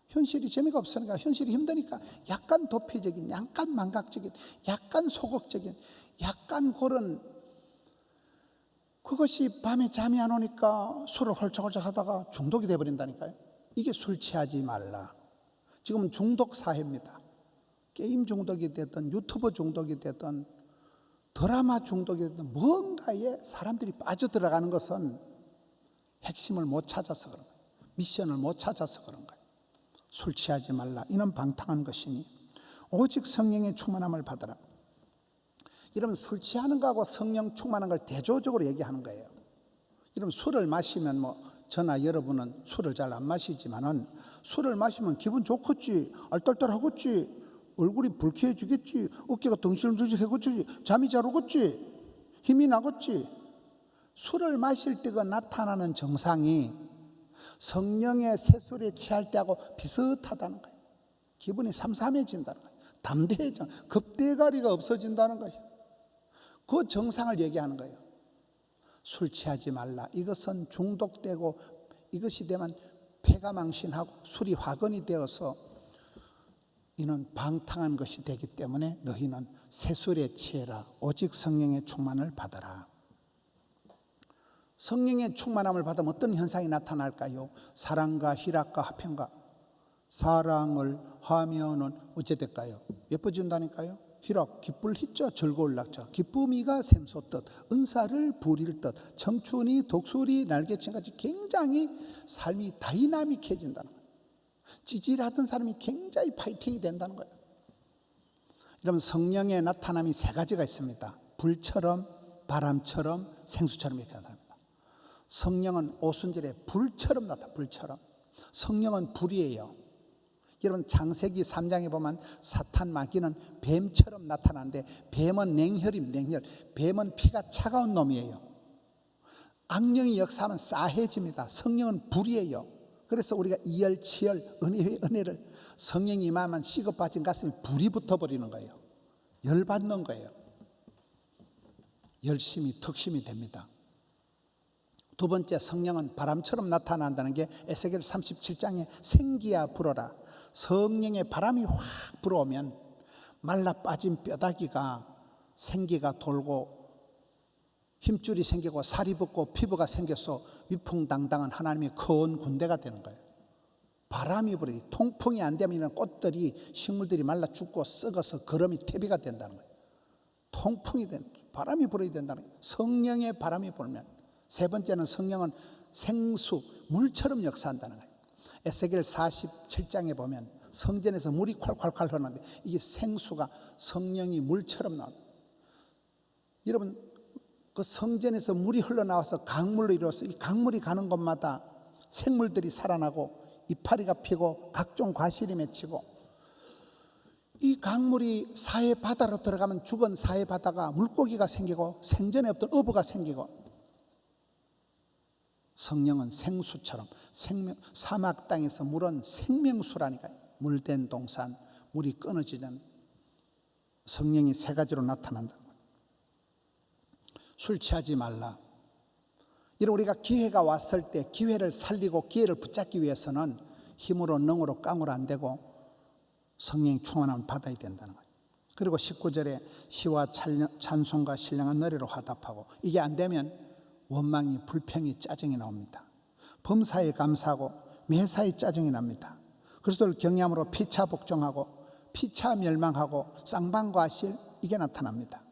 Speaker 3: 현실이 재미가 없으니까 현실이 힘드니까 약간 도피적인 약간 망각적인 약간 소극적인 약간 그런 그것이 밤에 잠이 안 오니까 술을 홀짝홀짝 하다가 중독이 되어버린다니까요. 이게 술 취하지 말라. 지금은 중독 사회입니다. 게임 중독이 됐든 유튜브 중독이 됐든 드라마 중독이 됐든 뭔가에 사람들이 빠져들어가는 것은 핵심을 못 찾아서 그런 거예요. 미션을 못 찾아서 그런 거예요. 술 취하지 말라. 이는 방탕한 것이니 오직 성령의 충만함을 받으라. 여러분, 술 취하는 거하고 성령 충만한 걸 대조적으로 얘기하는 거예요. 여러분, 술을 마시면 저나 여러분은 술을 잘 안 마시지만은 술을 마시면 기분 좋겠지, 알딸딸하겠지, 얼굴이 불쾌해지겠지, 어깨가 덩실덩실해겠지, 잠이 잘 오겠지, 힘이 나겠지. 술을 마실 때 그 나타나는 증상이 성령의 새술에 취할 때하고 비슷하다는 거예요. 기분이 삼삼해진다는 거예요. 담대해져, 급대가리가 없어진다는 거예요. 그 증상을 얘기하는 거예요. 술 취하지 말라. 이것은 중독되고 이것이 되면 폐가 망신하고 술이 화근이 되어서 이는 방탕한 것이 되기 때문에 너희는 새술에 취해라. 오직 성령의 충만을 받아라. 성령의 충만함을 받으면 어떤 현상이 나타날까요? 사랑과 희락과 화평과. 사랑을 하면은 어째 될까요? 예뻐진다니까요. 희락, 기쁠 희자, 즐거울 낙자. 기쁨이가 샘솟듯, 은사를 부릴 듯, 청춘이 독수리 날개친같이 굉장히 삶이 다이나믹해진다는 거예요. 찌질하던 사람이 굉장히 파이팅이 된다는 거예요. 여러분, 성령의 나타남이 세 가지가 있습니다. 불처럼, 바람처럼, 생수처럼 이렇게 나타납니다. 성령은 오순절에 불처럼 나타나. 불처럼. 성령은 불이에요. 여러분, 창세기 3장에 보면 사탄 마귀는 뱀처럼 나타나는데 뱀은 냉혈임. 뱀은 피가 차가운 놈이에요. 악령이 역사하면 싸해집니다. 성령은 불이에요. 그래서 우리가 이열, 치열, 은혜를 성령이 임하면 식어 빠진 가슴에 불이 붙어버리는 거예요. 열받는 거예요. 열심히 턱심이 됩니다. 두 번째, 성령은 바람처럼 나타난다는 게 에스겔 37장에 생기야 불어라. 성령의 바람이 확 불어오면 말라 빠진 뼈다귀가 생기가 돌고 힘줄이 생기고 살이 붙고 피부가 생겨서 위풍당당한 하나님의 큰 군대가 되는 거예요. 바람이 불어요. 통풍이 안 되면 꽃들이, 식물들이 말라 죽고 썩어서 거름이 퇴비가 된다는 거예요. 통풍이 된, 바람이 불어야 된다는 거예요. 성령의 바람이 불면. 세 번째는 성령은 생수, 물처럼 역사한다는 거예요. 에스겔 47장에 보면 성전에서 물이 콸콸콸 흐르는데 이게 생수가 성령이 물처럼 나옵니다. 여러분, 그 성전에서 물이 흘러나와서 강물로 이루어서 이 강물이 가는 곳마다 생물들이 살아나고 이파리가 피고 각종 과실이 맺히고, 이 강물이 사해 바다로 들어가면 죽은 사해 바다가 물고기가 생기고 생전에 없던 어부가 생기고, 성령은 생수처럼 사막 땅에서 물은 생명수라니까요. 물된 동산, 물이 끊어지는 성령이 세 가지로 나타난다. 술 취하지 말라. 이런 우리가 기회가 왔을 때 기회를 살리고 기회를 붙잡기 위해서는 힘으로 능으로 깡으로 안 되고 성령의 충만함을 받아야 된다는 거예요. 그리고 19절에 시와 찬송과 신령한 노래로 화답하고, 이게 안 되면 원망이, 불평이, 짜증이 나옵니다. 범사에 감사하고 매사에 짜증이 납니다. 그리스도를 경외함으로 피차 복종하고 피차 멸망하고 쌍방과실, 이게 나타납니다.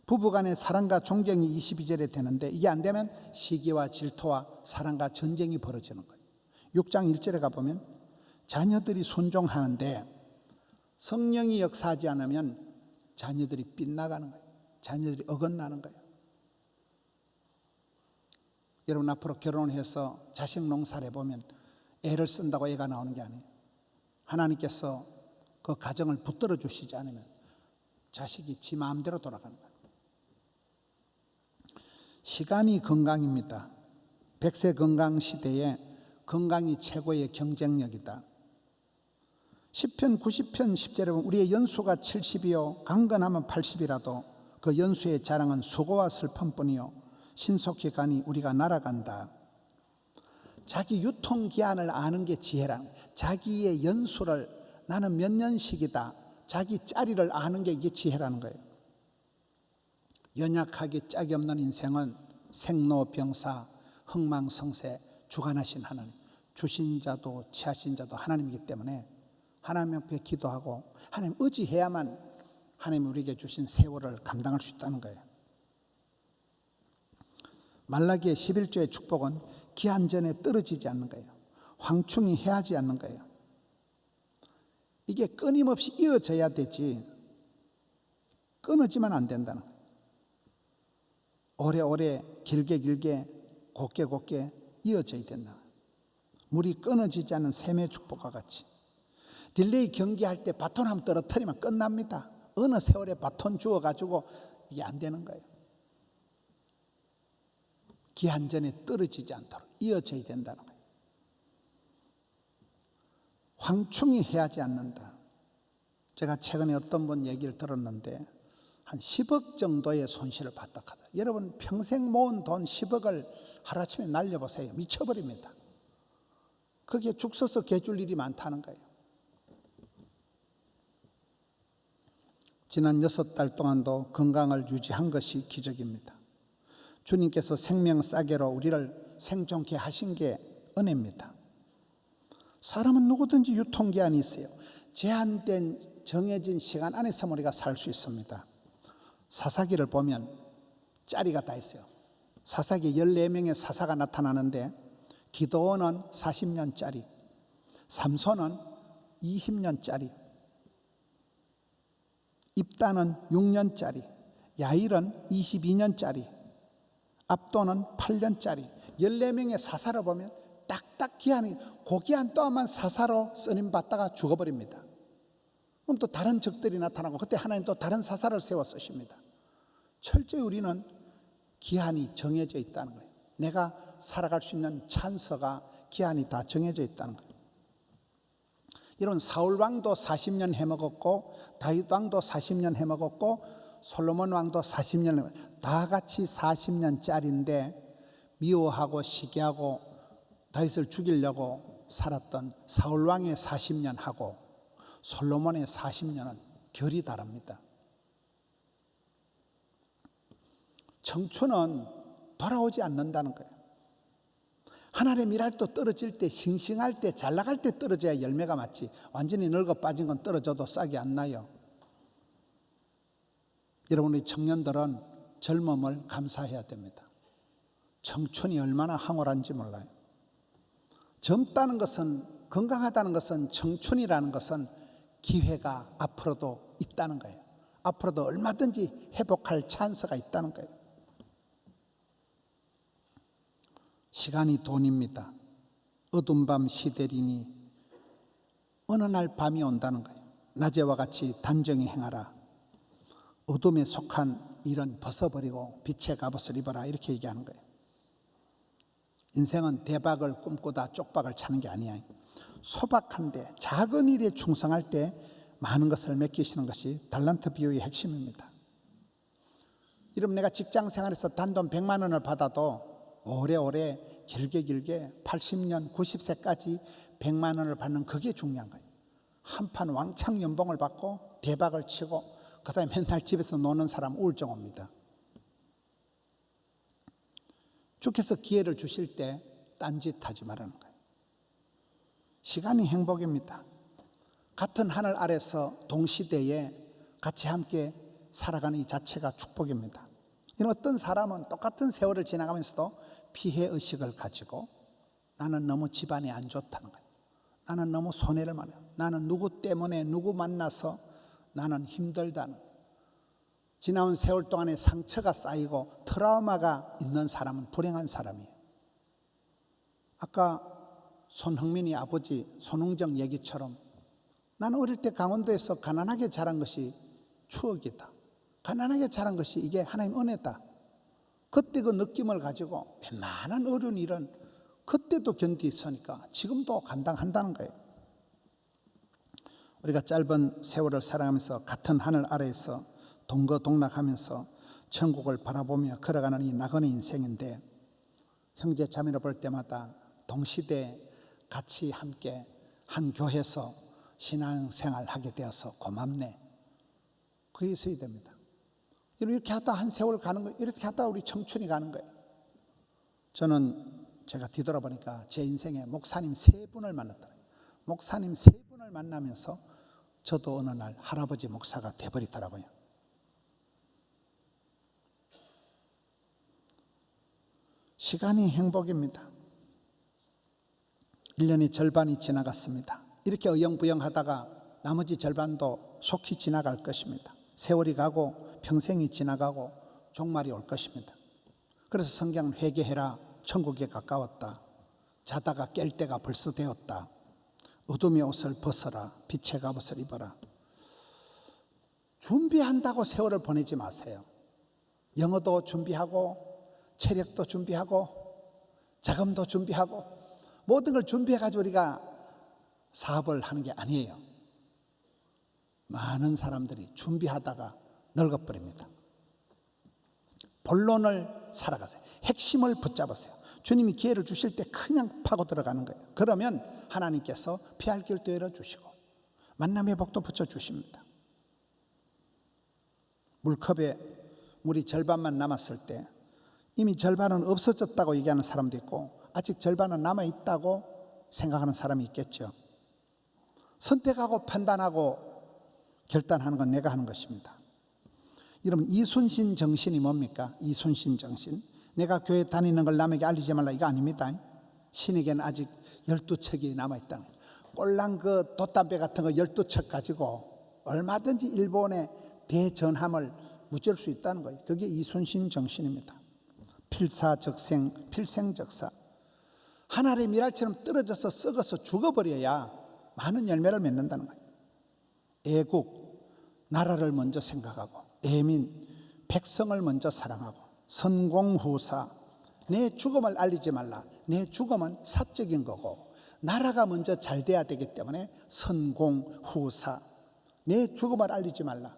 Speaker 3: 부부간의 사랑과 존경이 22절에 되는데 이게 안 되면 시기와 질투와 사랑과 전쟁이 벌어지는 거예요. 6장 1절에 가보면 자녀들이 순종하는데 성령이 역사하지 않으면 자녀들이 빗나가는 거예요. 자녀들이 어긋나는 거예요. 여러분, 앞으로 결혼해서 자식 농사를 해보면 애를 쓴다고 애가 나오는 게 아니에요. 하나님께서 그 가정을 붙들어 주시지 않으면 자식이 지 마음대로 돌아가는 거예요. 시간이 건강입니다. 100세 건강 시대에 건강이 최고의 경쟁력이다. 10편 90편 10절에 보면 우리의 연수가 70이요 강건하면 80이라도 그 연수의 자랑은 수고와 슬픔뿐이요 신속히 가니 우리가 날아간다. 자기 유통기한을 아는 게 지혜라는 거예요. 자기의 연수를 나는 몇 년씩이다, 자기 짜리를 아는 게 이게 지혜라는 거예요. 연약하기 짝이 없는 인생은 생로병사 흥망성쇠 주관하신 하나님, 주신 자도 취하신 자도 하나님이기 때문에 하나님 앞에 기도하고 하나님 의지해야만 하나님 우리에게 주신 세월을 감당할 수 있다는 거예요. 말라기의 11조의 축복은 기한 전에 떨어지지 않는 거예요. 황충이 해하지 않는 거예요. 이게 끊임없이 이어져야 되지 끊어지면 안 된다는 거예요. 오래오래 길게 곱게 이어져야 된다. 물이 끊어지지 않는 샘의 축복과 같이 릴레이 경기할 때 바톤 한번 떨어뜨리면 끝납니다. 어느 세월에 바톤 주어가지고 이게 안 되는 거예요. 기한전에 떨어지지 않도록 이어져야 된다는 거예요. 황충이 해하지 않는다. 제가 최근에 어떤 분 얘기를 들었는데 한 10억 정도의 손실을 봤다 하다. 여러분 평생 모은 돈 10억을 하루아침에 날려보세요. 미쳐버립니다. 거기에 죽 서서 개줄 일이 많다는 거예요. 지난 6달 동안도 건강을 유지한 것이 기적입니다. 주님께서 생명 싸게로 우리를 생존케 하신 게 은혜입니다. 사람은 누구든지 유통기한이 있어요. 제한된 정해진 시간 안에서 우리가 살 수 있습니다. 사사기를 보면 짜리가 다 있어요. 사사기 14명의 사사가 나타나는데 기도원은 40년짜리, 삼손은 20년짜리, 입단은 6년짜리, 야일은 22년짜리, 압도는 8년짜리 14명의 사사를 보면 딱딱 기한이 그 기한 동안만 사사로 쓰임받다가 죽어버립니다. 그럼 또 다른 적들이 나타나고 그때 하나님 또 다른 사사를 세워 쓰십니다. 철저히 우리는 기한이 정해져 있다는 거예요. 내가 살아갈 수 있는 찬스가 기한이 다 정해져 있다는 거예요. 이런 사울 왕도 40년 해먹었고 다윗 왕도 40년 해먹었고 솔로몬 왕도 40년 다 같이 40년짜리인데 미워하고 시기하고 다윗을 죽이려고 살았던 사울 왕의 40년하고 솔로몬의 40년은 결이 다릅니다. 청춘은 돌아오지 않는다는 거예요. 하늘의 미랄도 떨어질 때 싱싱할 때 잘 나갈 때 떨어져야 열매가 맞지 완전히 늙어 빠진 건 떨어져도 싹이 안 나요. 여러분 우리 청년들은 젊음을 감사해야 됩니다. 청춘이 얼마나 황홀한지 몰라요. 젊다는 것은 건강하다는 것은 청춘이라는 것은 기회가 앞으로도 있다는 거예요. 앞으로도 얼마든지 회복할 찬스가 있다는 거예요. 시간이 돈입니다. 어두운 밤 시대리니 어느 날 밤이 온다는 거예요. 낮에와 같이 단정히 행하라. 어둠에 속한 일은 벗어버리고 빛의 갑옷을 입어라 이렇게 얘기하는 거예요. 인생은 대박을 꿈꾸다 쪽박을 차는 게 아니야. 소박한데 작은 일에 충성할 때 많은 것을 맡기시는 것이 달란트 비유의 핵심입니다. 여러분 내가 직장 생활에서 단돈 100만 원을 받아도 오래오래 길게 80년 90세까지 100만 원을 받는 그게 중요한 거예요. 한판 왕창 연봉을 받고 대박을 치고 그 다음에 맨날 집에서 노는 사람 우울증 옵니다. 주께서 기회를 주실 때 딴짓하지 말라는 거예요. 시간이 행복입니다. 같은 하늘 아래서 동시대에 같이 함께 살아가는 이 자체가 축복입니다. 이런 어떤 사람은 똑같은 세월을 지나가면서도 피해의식을 가지고 나는 너무 집안이 안 좋다는 거예요. 나는 너무 손해를 많이 해요. 나는 누구 때문에 누구 만나서 나는 힘들다는 거예요. 지나온 세월 동안에 상처가 쌓이고 트라우마가 있는 사람은 불행한 사람이에요. 아까 손흥민이 아버지 손흥정 얘기처럼 나는 어릴 때 강원도에서 가난하게 자란 것이 추억이다. 가난하게 자란 것이 이게 하나님 은혜다. 그때 그 느낌을 가지고 웬만한 어려운 일은 그때도 견디었으니까 지금도 감당한다는 거예요. 우리가 짧은 세월을 살아가면서 같은 하늘 아래에서 동거동락하면서 천국을 바라보며 걸어가는 이 나그네 인생인데 형제 자매를 볼 때마다 동시대에 같이 함께 한 교회에서 신앙생활 하게 되어서 고맙네. 그게 있어야 됩니다. 이렇게 하다 한 세월 가는 거예요. 이렇게 하다 우리 청춘이 가는 거예요. 저는 제가 뒤돌아보니까 제 인생에 목사님 3분을 만났다. 목사님 3분을 만나면서 저도 어느 날 할아버지 목사가 돼버리더라고요. 시간이 행복입니다. 1년이 절반이 지나갔습니다. 이렇게 어영부영 하다가 나머지 절반도 속히 지나갈 것입니다. 세월이 가고 평생이 지나가고 종말이 올 것입니다. 그래서 성경은 회개해라, 천국에 가까웠다. 자다가 깰 때가 벌써 되었다. 어둠의 옷을 벗어라, 빛의 갑옷을 입어라. 준비한다고 세월을 보내지 마세요. 영어도 준비하고 체력도 준비하고 자금도 준비하고 모든 걸 준비해가지고 우리가 사업을 하는 게 아니에요. 많은 사람들이 준비하다가 늙어버립니다. 본론을 살아가세요. 핵심을 붙잡으세요. 주님이 기회를 주실 때 그냥 파고 들어가는 거예요. 그러면 하나님께서 피할 길도 열어주시고 만남의 복도 붙여주십니다. 물컵에 물이 절반만 남았을 때 이미 절반은 없어졌다고 얘기하는 사람도 있고 아직 절반은 남아있다고 생각하는 사람이 있겠죠. 선택하고 판단하고 결단하는 건 내가 하는 것입니다. 여러분, 이순신 정신이 뭡니까? 이순신 정신. 내가 교회 다니는 걸 남에게 알리지 말라, 이거 아닙니다. 신에게는 아직 12척이 남아있다는 거예요. 꼴랑 그 돛담배 같은 거 12척 가지고 얼마든지 일본에 대전함을 무찌를 수 있다는 거예요. 그게 이순신 정신입니다. 필사적생, 필생적사. 하늘의 미랄처럼 떨어져서 썩어서 죽어버려야 많은 열매를 맺는다는 거예요. 애국, 나라를 먼저 생각하고 애민, 백성을 먼저 사랑하고 선공후사, 내 죽음을 알리지 말라. 내 죽음은 사적인 거고 나라가 먼저 잘 돼야 되기 때문에 선공후사, 내 죽음을 알리지 말라.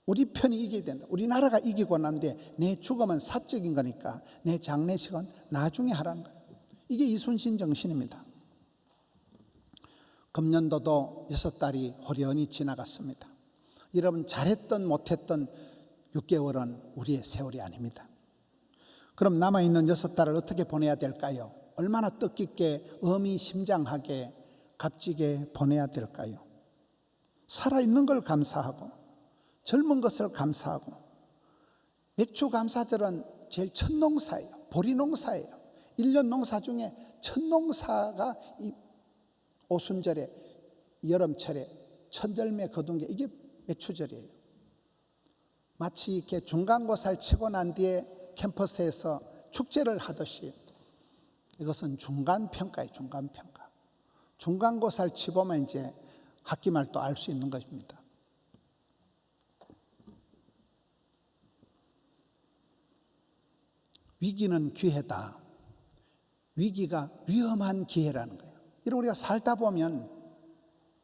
Speaker 3: 우리 편이 이겨야 된다. 우리나라가 이기고 난데 내 죽음은 사적인 거니까 내 장례식은 나중에 하라는 거예요. 이게 이순신 정신입니다. 금년도도 6달이 호련히 지나갔습니다. 여러분, 잘했던 못했던 6개월은 우리의 세월이 아닙니다. 그럼 남아있는 6달을 어떻게 보내야 될까요? 얼마나 뜻깊게 의미심장하게 값지게 보내야 될까요? 살아있는 걸 감사하고 젊은 것을 감사하고 맥주 감사절은 제일 첫 농사예요. 보리 농사예요. 1년 농사 중에 첫 농사가 이 오순절에 여름철에 첫 열매 거둔 게 이게 맥주절이에요. 마치 이렇게 중간고사를 치고 난 뒤에 캠퍼스에서 축제를 하듯이 이것은 중간평가예요. 중간평가. 중간고사를 치보면 이제 학기 말 또 알 수 있는 것입니다. 위기는 기회다. 위기가 위험한 기회라는 거예요. 이런 우리가 살다 보면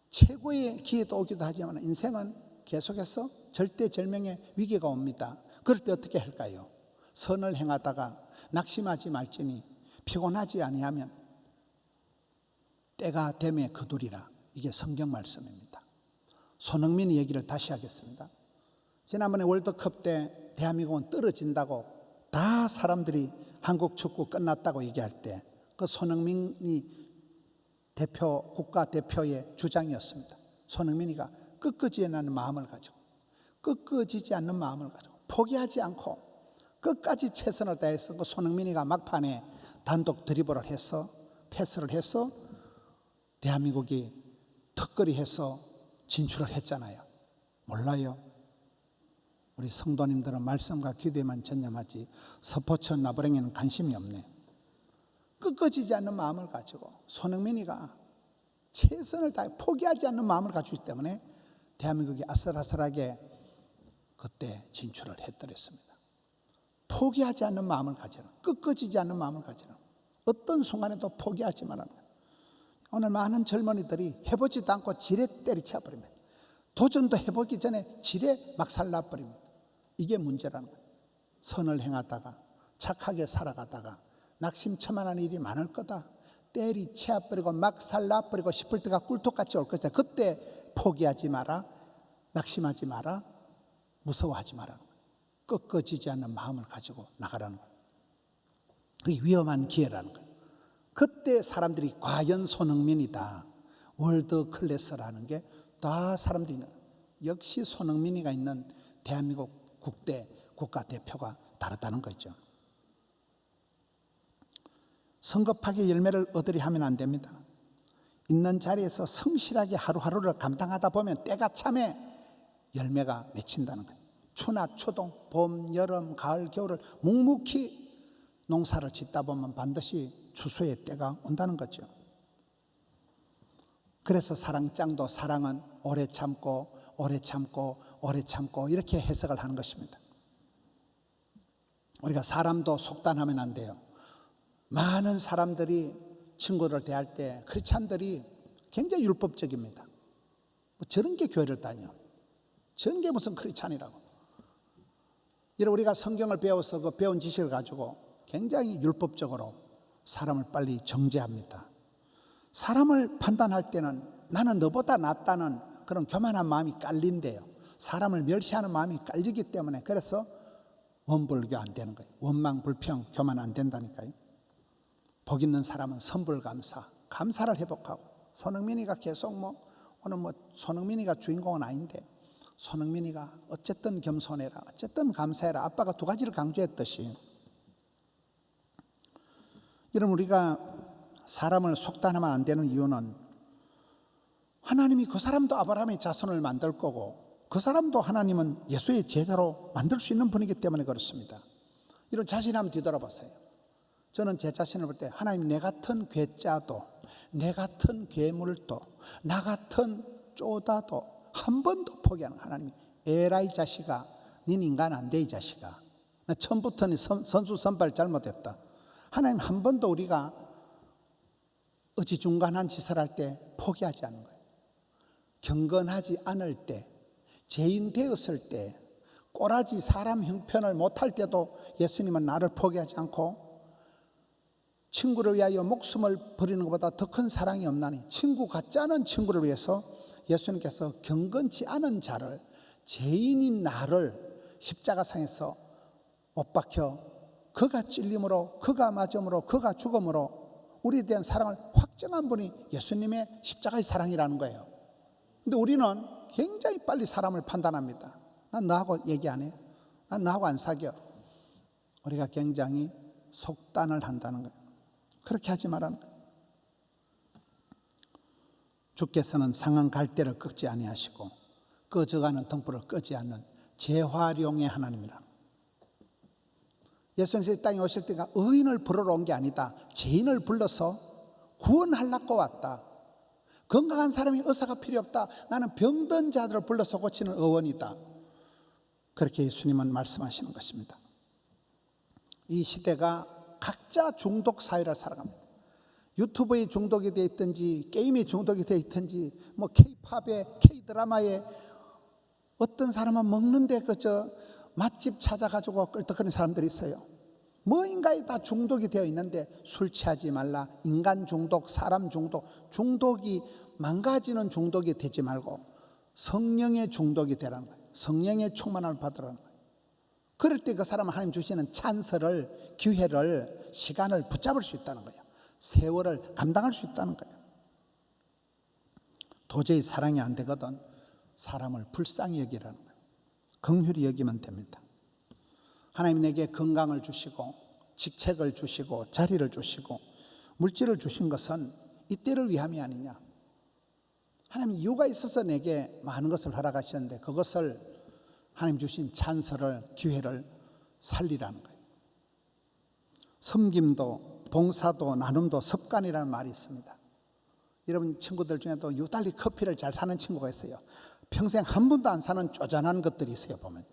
Speaker 3: 최고의 기회도 오기도 하지만 인생은 계속해서 절대절명의 위기가 옵니다. 그럴 때 어떻게 할까요? 선을 행하다가 낙심하지 말지니 피곤하지 아니하면 때가 됨에 거두리라. 이게 성경 말씀입니다. 손흥민 얘기를 다시 하겠습니다. 지난번에 월드컵 때 대한민국은 떨어진다고 다 사람들이 한국 축구 끝났다고 얘기할 때 그 손흥민이 국가대표의 주장이었습니다. 손흥민이가 꺾어지지 않는 마음을 가지고 포기하지 않고 끝까지 최선을 다해서 그 손흥민이가 막판에 단독 드리블을 해서 패스를 해서 대한민국이 턱걸이해서 진출을 했잖아요. 몰라요? 우리 성도님들은 말씀과 기도에만 전념하지 스포츠 나부랭이는 관심이 없네. 꺾어지지 않는 마음을 가지고 손흥민이가 최선을 다해 포기하지 않는 마음을 가지기 때문에 대한민국이 아슬아슬하게 그때 진출을 했더랬습니다. 포기하지 않는 마음을 가지라. 꺾어지지 않는 마음을 가지라. 어떤 순간에도 포기하지 말라는 거예요. 오늘 많은 젊은이들이 해보지도 않고 지레 때리쳐 버립니다. 도전도 해보기 전에 지레 막 살라버립니다. 이게 문제라는 거예요. 선을 행하다가 착하게 살아가다가 낙심초만한 일이 많을 거다. 때리쳐버리고 막 살라버리고 싶을 때가 꿀떡같이 올 것이다. 그때 포기하지 마라. 낙심하지 마라. 무서워하지 마라. 꺾어지지 않는 마음을 가지고 나가라는 거예요. 그게 위험한 기회라는 거예요. 그때 사람들이 과연 손흥민이다. 월드 클래스라는 게 다 사람들이 역시 손흥민이가 있는 대한민국 국가대표가 다르다는 거죠. 성급하게 열매를 얻으려 하면 안 됩니다. 있는 자리에서 성실하게 하루하루를 감당하다 보면 때가 참에 열매가 맺힌다는 거예요. 추나 추동, 봄, 여름, 가을, 겨울을 묵묵히 농사를 짓다 보면 반드시 추수의 때가 온다는 거죠. 그래서 사랑장도 사랑은 오래 참고 오래 참고 오래 참고 이렇게 해석을 하는 것입니다. 우리가 사람도 속단하면 안 돼요. 많은 사람들이 친구를 대할 때 크리스찬들이 굉장히 율법적입니다. 뭐 저런 게 교회를 다녀. 저런 게 무슨 크리스찬이라고. 이런 우리가 성경을 배워서 그 배운 지식을 가지고 굉장히 율법적으로 사람을 빨리 정죄합니다. 사람을 판단할 때는 나는 너보다 낫다는 그런 교만한 마음이 깔린대요. 사람을 멸시하는 마음이 깔리기 때문에 그래서 원불교 안 되는 거예요. 원망, 불평, 교만 안 된다니까요. 복 있는 사람은 선불감사, 감사를 회복하고 손흥민이가 계속 오늘 손흥민이가 주인공은 아닌데 손흥민이가 어쨌든 겸손해라, 어쨌든 감사해라. 아빠가 두 가지를 강조했듯이 여러분 우리가 사람을 속단하면 안 되는 이유는 하나님이 그 사람도 아브라함의 자손을 만들 거고 그 사람도 하나님은 예수의 제자로 만들 수 있는 분이기 때문에 그렇습니다. 이런 자신 한번 뒤돌아보세요. 저는 제 자신을 볼 때 하나님 내 같은 괴짜도 내 같은 괴물도 나 같은 쪼다도 한 번도 포기하는 하나님이 에라 이 자식아 닌 인간 안 돼 이 자식아 나 처음부터 선수 선발 잘못했다. 하나님 한 번도 우리가 어지중간한 짓을 할 때 포기하지 않는 거예요. 경건하지 않을 때 죄인 되었을 때 꼬라지 사람 형편을 못할 때도 예수님은 나를 포기하지 않고 친구를 위하여 목숨을 버리는 것보다 더 큰 사랑이 없나니 친구 같지 않은 친구를 위해서 예수님께서 경건치 않은 자를 죄인인 나를 십자가상에서 못 박혀 그가 찔림으로 그가 맞음으로 그가 죽음으로 우리에 대한 사랑을 확정한 분이 예수님의 십자가의 사랑이라는 거예요. 근데 우리는 굉장히 빨리 사람을 판단합니다. 난 너하고 얘기 안 해. 난 너하고 안 사겨. 우리가 굉장히 속단을 한다는 거예요. 그렇게 하지 말라는 거예요. 주께서는 상한 갈대를 꺾지 아니하시고 꺼져가는 등불을 끄지 않는 재활용의 하나님이라. 예수님이 이 땅에 오실 때가 의인을 부르러 온 게 아니다. 죄인을 불러서 구원하려고 왔다. 건강한 사람이 의사가 필요 없다. 나는 병든 자들을 불러서 고치는 의원이다. 그렇게 예수님은 말씀하시는 것입니다. 이 시대가 각자 중독 사회를 살아갑니다. 유튜브에 중독이 되어 있든지 게임에 중독이 되어 있든지 뭐 K-팝에 K-드라마에 어떤 사람은 먹는데 그저 맛집 찾아가지고 끌떡거리는 사람들이 있어요. 뭐인가에 다 중독이 되어 있는데 술 취하지 말라. 인간 중독, 사람 중독, 중독이 망가지는 중독이 되지 말고 성령의 중독이 되라는 거예요. 성령의 충만함을 받으라는 거예요. 그럴 때 그 사람은 하나님 주시는 찬스를, 기회를, 시간을 붙잡을 수 있다는 거예요. 세월을 감당할 수 있다는 거예요. 도저히 사랑이 안 되거든 사람을 불쌍히 여기라는 거예요. 긍휼히 여기면 됩니다. 하나님 내게 건강을 주시고 직책을 주시고 자리를 주시고 물질을 주신 것은 이때를 위함이 아니냐. 하나님 이유가 있어서 내게 많은 것을 허락하셨는데 그것을 하나님 주신 찬스를 기회를 살리라는 거예요. 섬김도 봉사도 나눔도 습관이라는 말이 있습니다. 여러분 친구들 중에도 유달리 커피를 잘 사는 친구가 있어요. 평생 한 번도 안 사는 쪼잔한 것들이 있어요. 보면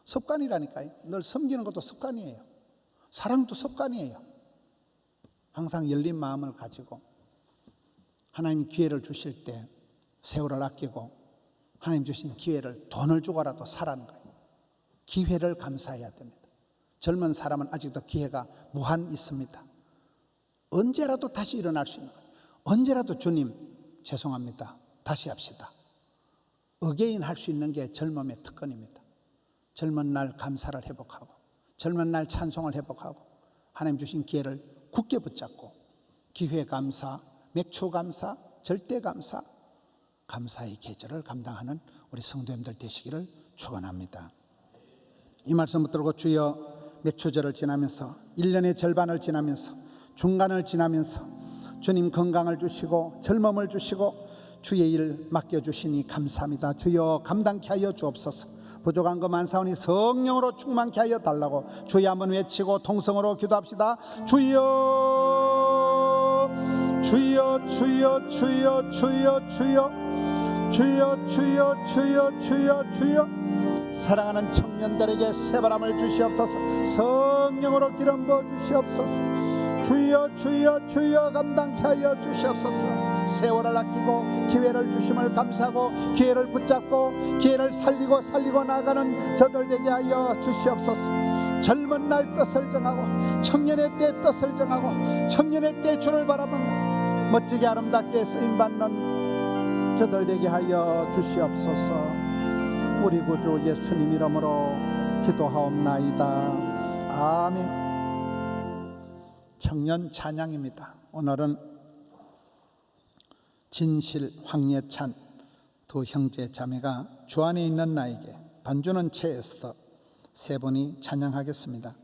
Speaker 3: 습관이라니까요. 늘 섬기는 것도 습관이에요. 사랑도 습관이에요. 항상 열린 마음을 가지고 하나님 기회를 주실 때 세월을 아끼고 하나님 주신 기회를 돈을 주고라도 사라는 거예요. 기회를 감사해야 됩니다. 젊은 사람은 아직도 기회가 무한 있습니다. 언제라도 다시 일어날 수 있는 거예요. 언제라도 주님 죄송합니다. 다시 합시다. 어게인 할 수 있는 게 젊음의 특권입니다. 젊은 날 감사를 회복하고 젊은 날 찬송을 회복하고 하나님 주신 기회를 굳게 붙잡고 기회 감사, 맥주 감사, 절대 감사, 감사의 계절을 감당하는 우리 성도님들 되시기를 축원합니다. 이 말씀 붙들고 주여 맥주절을 지나면서 1년의 절반을 지나면서 중간을 지나면서 주님 건강을 주시고 젊음을 주시고 주의 일 맡겨주시니 감사합니다. 주여 감당케 하여 주옵소서. 부족한 것 많사오니 성령으로 충만케 하여 달라고 주여 한번 외치고 통성으로 기도합시다. 주여 주여 주여 주여 주여 주여 주여 주여 주여 주여 주여. 사랑하는 청년들에게 새바람을 주시옵소서. 성령으로 기름 부어 주시옵소서. 주여 주여 주여 감당케 하여 주시옵소서. 세월을 아끼고 기회를 주심을 감사하고 기회를 붙잡고 기회를 살리고 나가는 저들 되게 하여 주시옵소서. 젊은 날 뜻을 정하고 청년의 때 뜻을 정하고 청년의 때 주를 바라보며 멋지게 아름답게 쓰임받는 저들 되게 하여 주시옵소서. 우리 구주 예수님 이름으로 기도하옵나이다. 아멘. 청년 찬양입니다. 오늘은 진실, 황예찬 두 형제 자매가 주 안에 있는 나에게, 반주는 최에스더, 세 분이 찬양하겠습니다.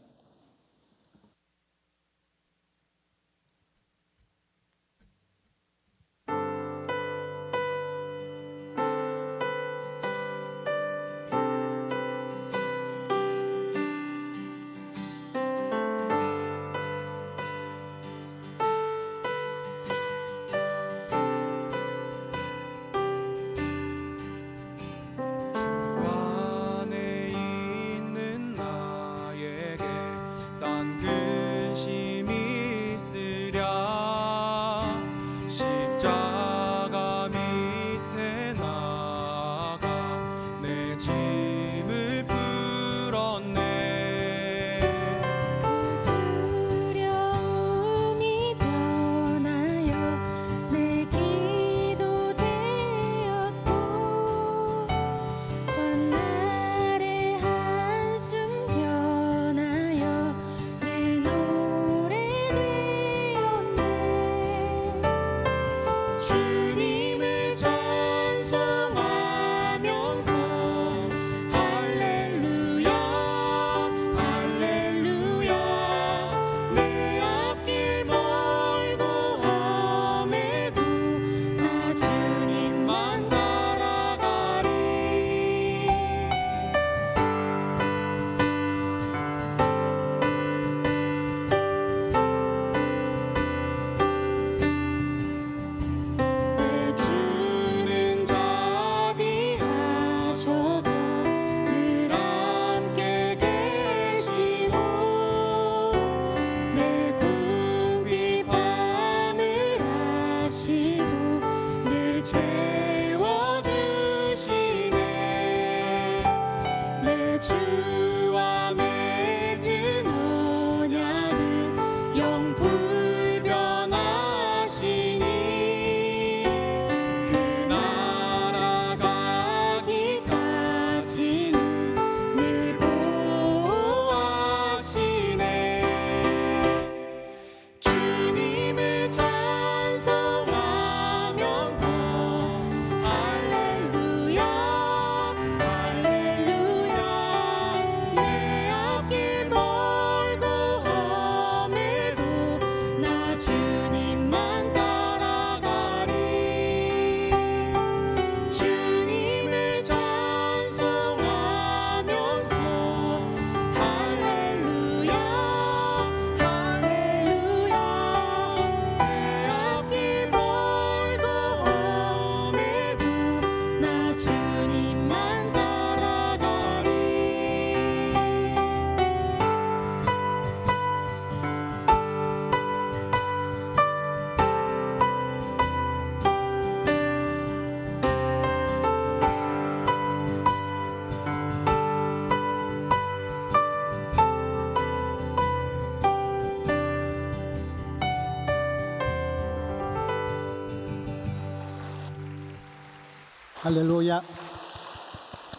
Speaker 3: 할렐루야.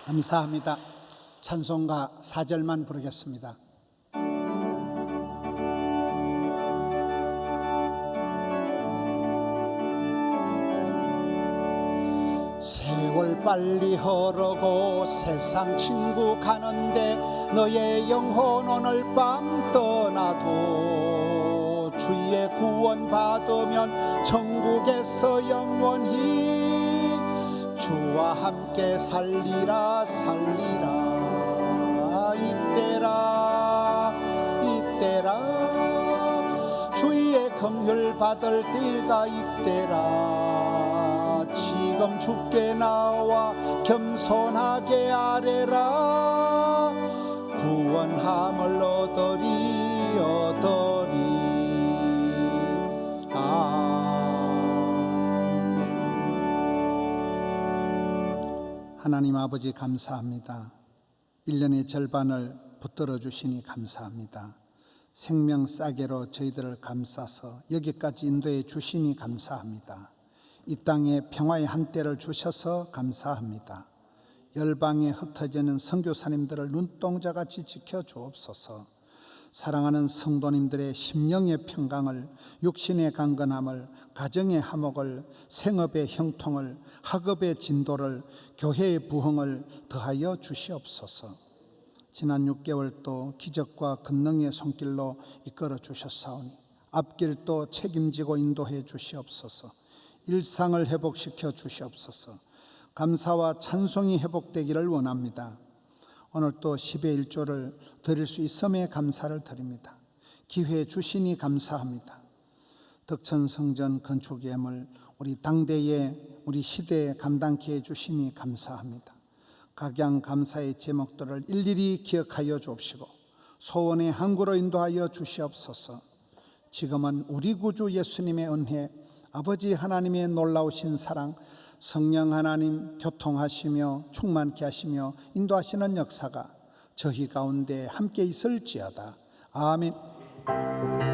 Speaker 3: 감사합니다. 찬송가 4절만 부르겠습니다. 세월 빨리 흐르고 세상 친구 가는데 너의 영혼 오늘 밤 떠나도 주의 구원 받으면 천국에서 영원히 주와 함께 살리라 살리라. 이때라 주의 긍휼 받을 때가 이때라. 지금 주께 나와 겸손하게 아뢰라. 구원함을 얻으리 아멘. 하나님 아버지 감사합니다. 1년의 절반을 붙들어 주시니 감사합니다. 생명 싸개로 저희들을 감싸서 여기까지 인도해 주시니 감사합니다. 이 땅에 평화의 한때를 주셔서 감사합니다. 열방에 흩어지는 선교사님들을 눈동자같이 지켜주옵소서. 사랑하는 성도님들의 심령의 평강을, 육신의 강건함을, 가정의 화목을, 생업의 형통을, 학업의 진도를, 교회의 부흥을 더하여 주시옵소서. 지난 6개월도 기적과 권능의 손길로 이끌어 주셨사오니 앞길도 책임지고 인도해 주시옵소서. 일상을 회복시켜 주시옵소서. 감사와 찬송이 회복되기를 원합니다. 오늘 또 10의 1조를 드릴 수 있음에 감사를 드립니다. 기회 주시니 감사합니다. 덕천성전 건축 예물 우리 당대에 우리 시대에 감당케 해주시니 감사합니다. 각양 감사의 제목들을 일일이 기억하여 주옵시고 소원의 항구로 인도하여 주시옵소서. 지금은 우리 구주 예수님의 은혜, 아버지 하나님의 놀라우신 사랑, 성령 하나님 교통하시며 충만케 하시며 인도하시는 역사가 저희 가운데 함께 있을지어다. 아멘.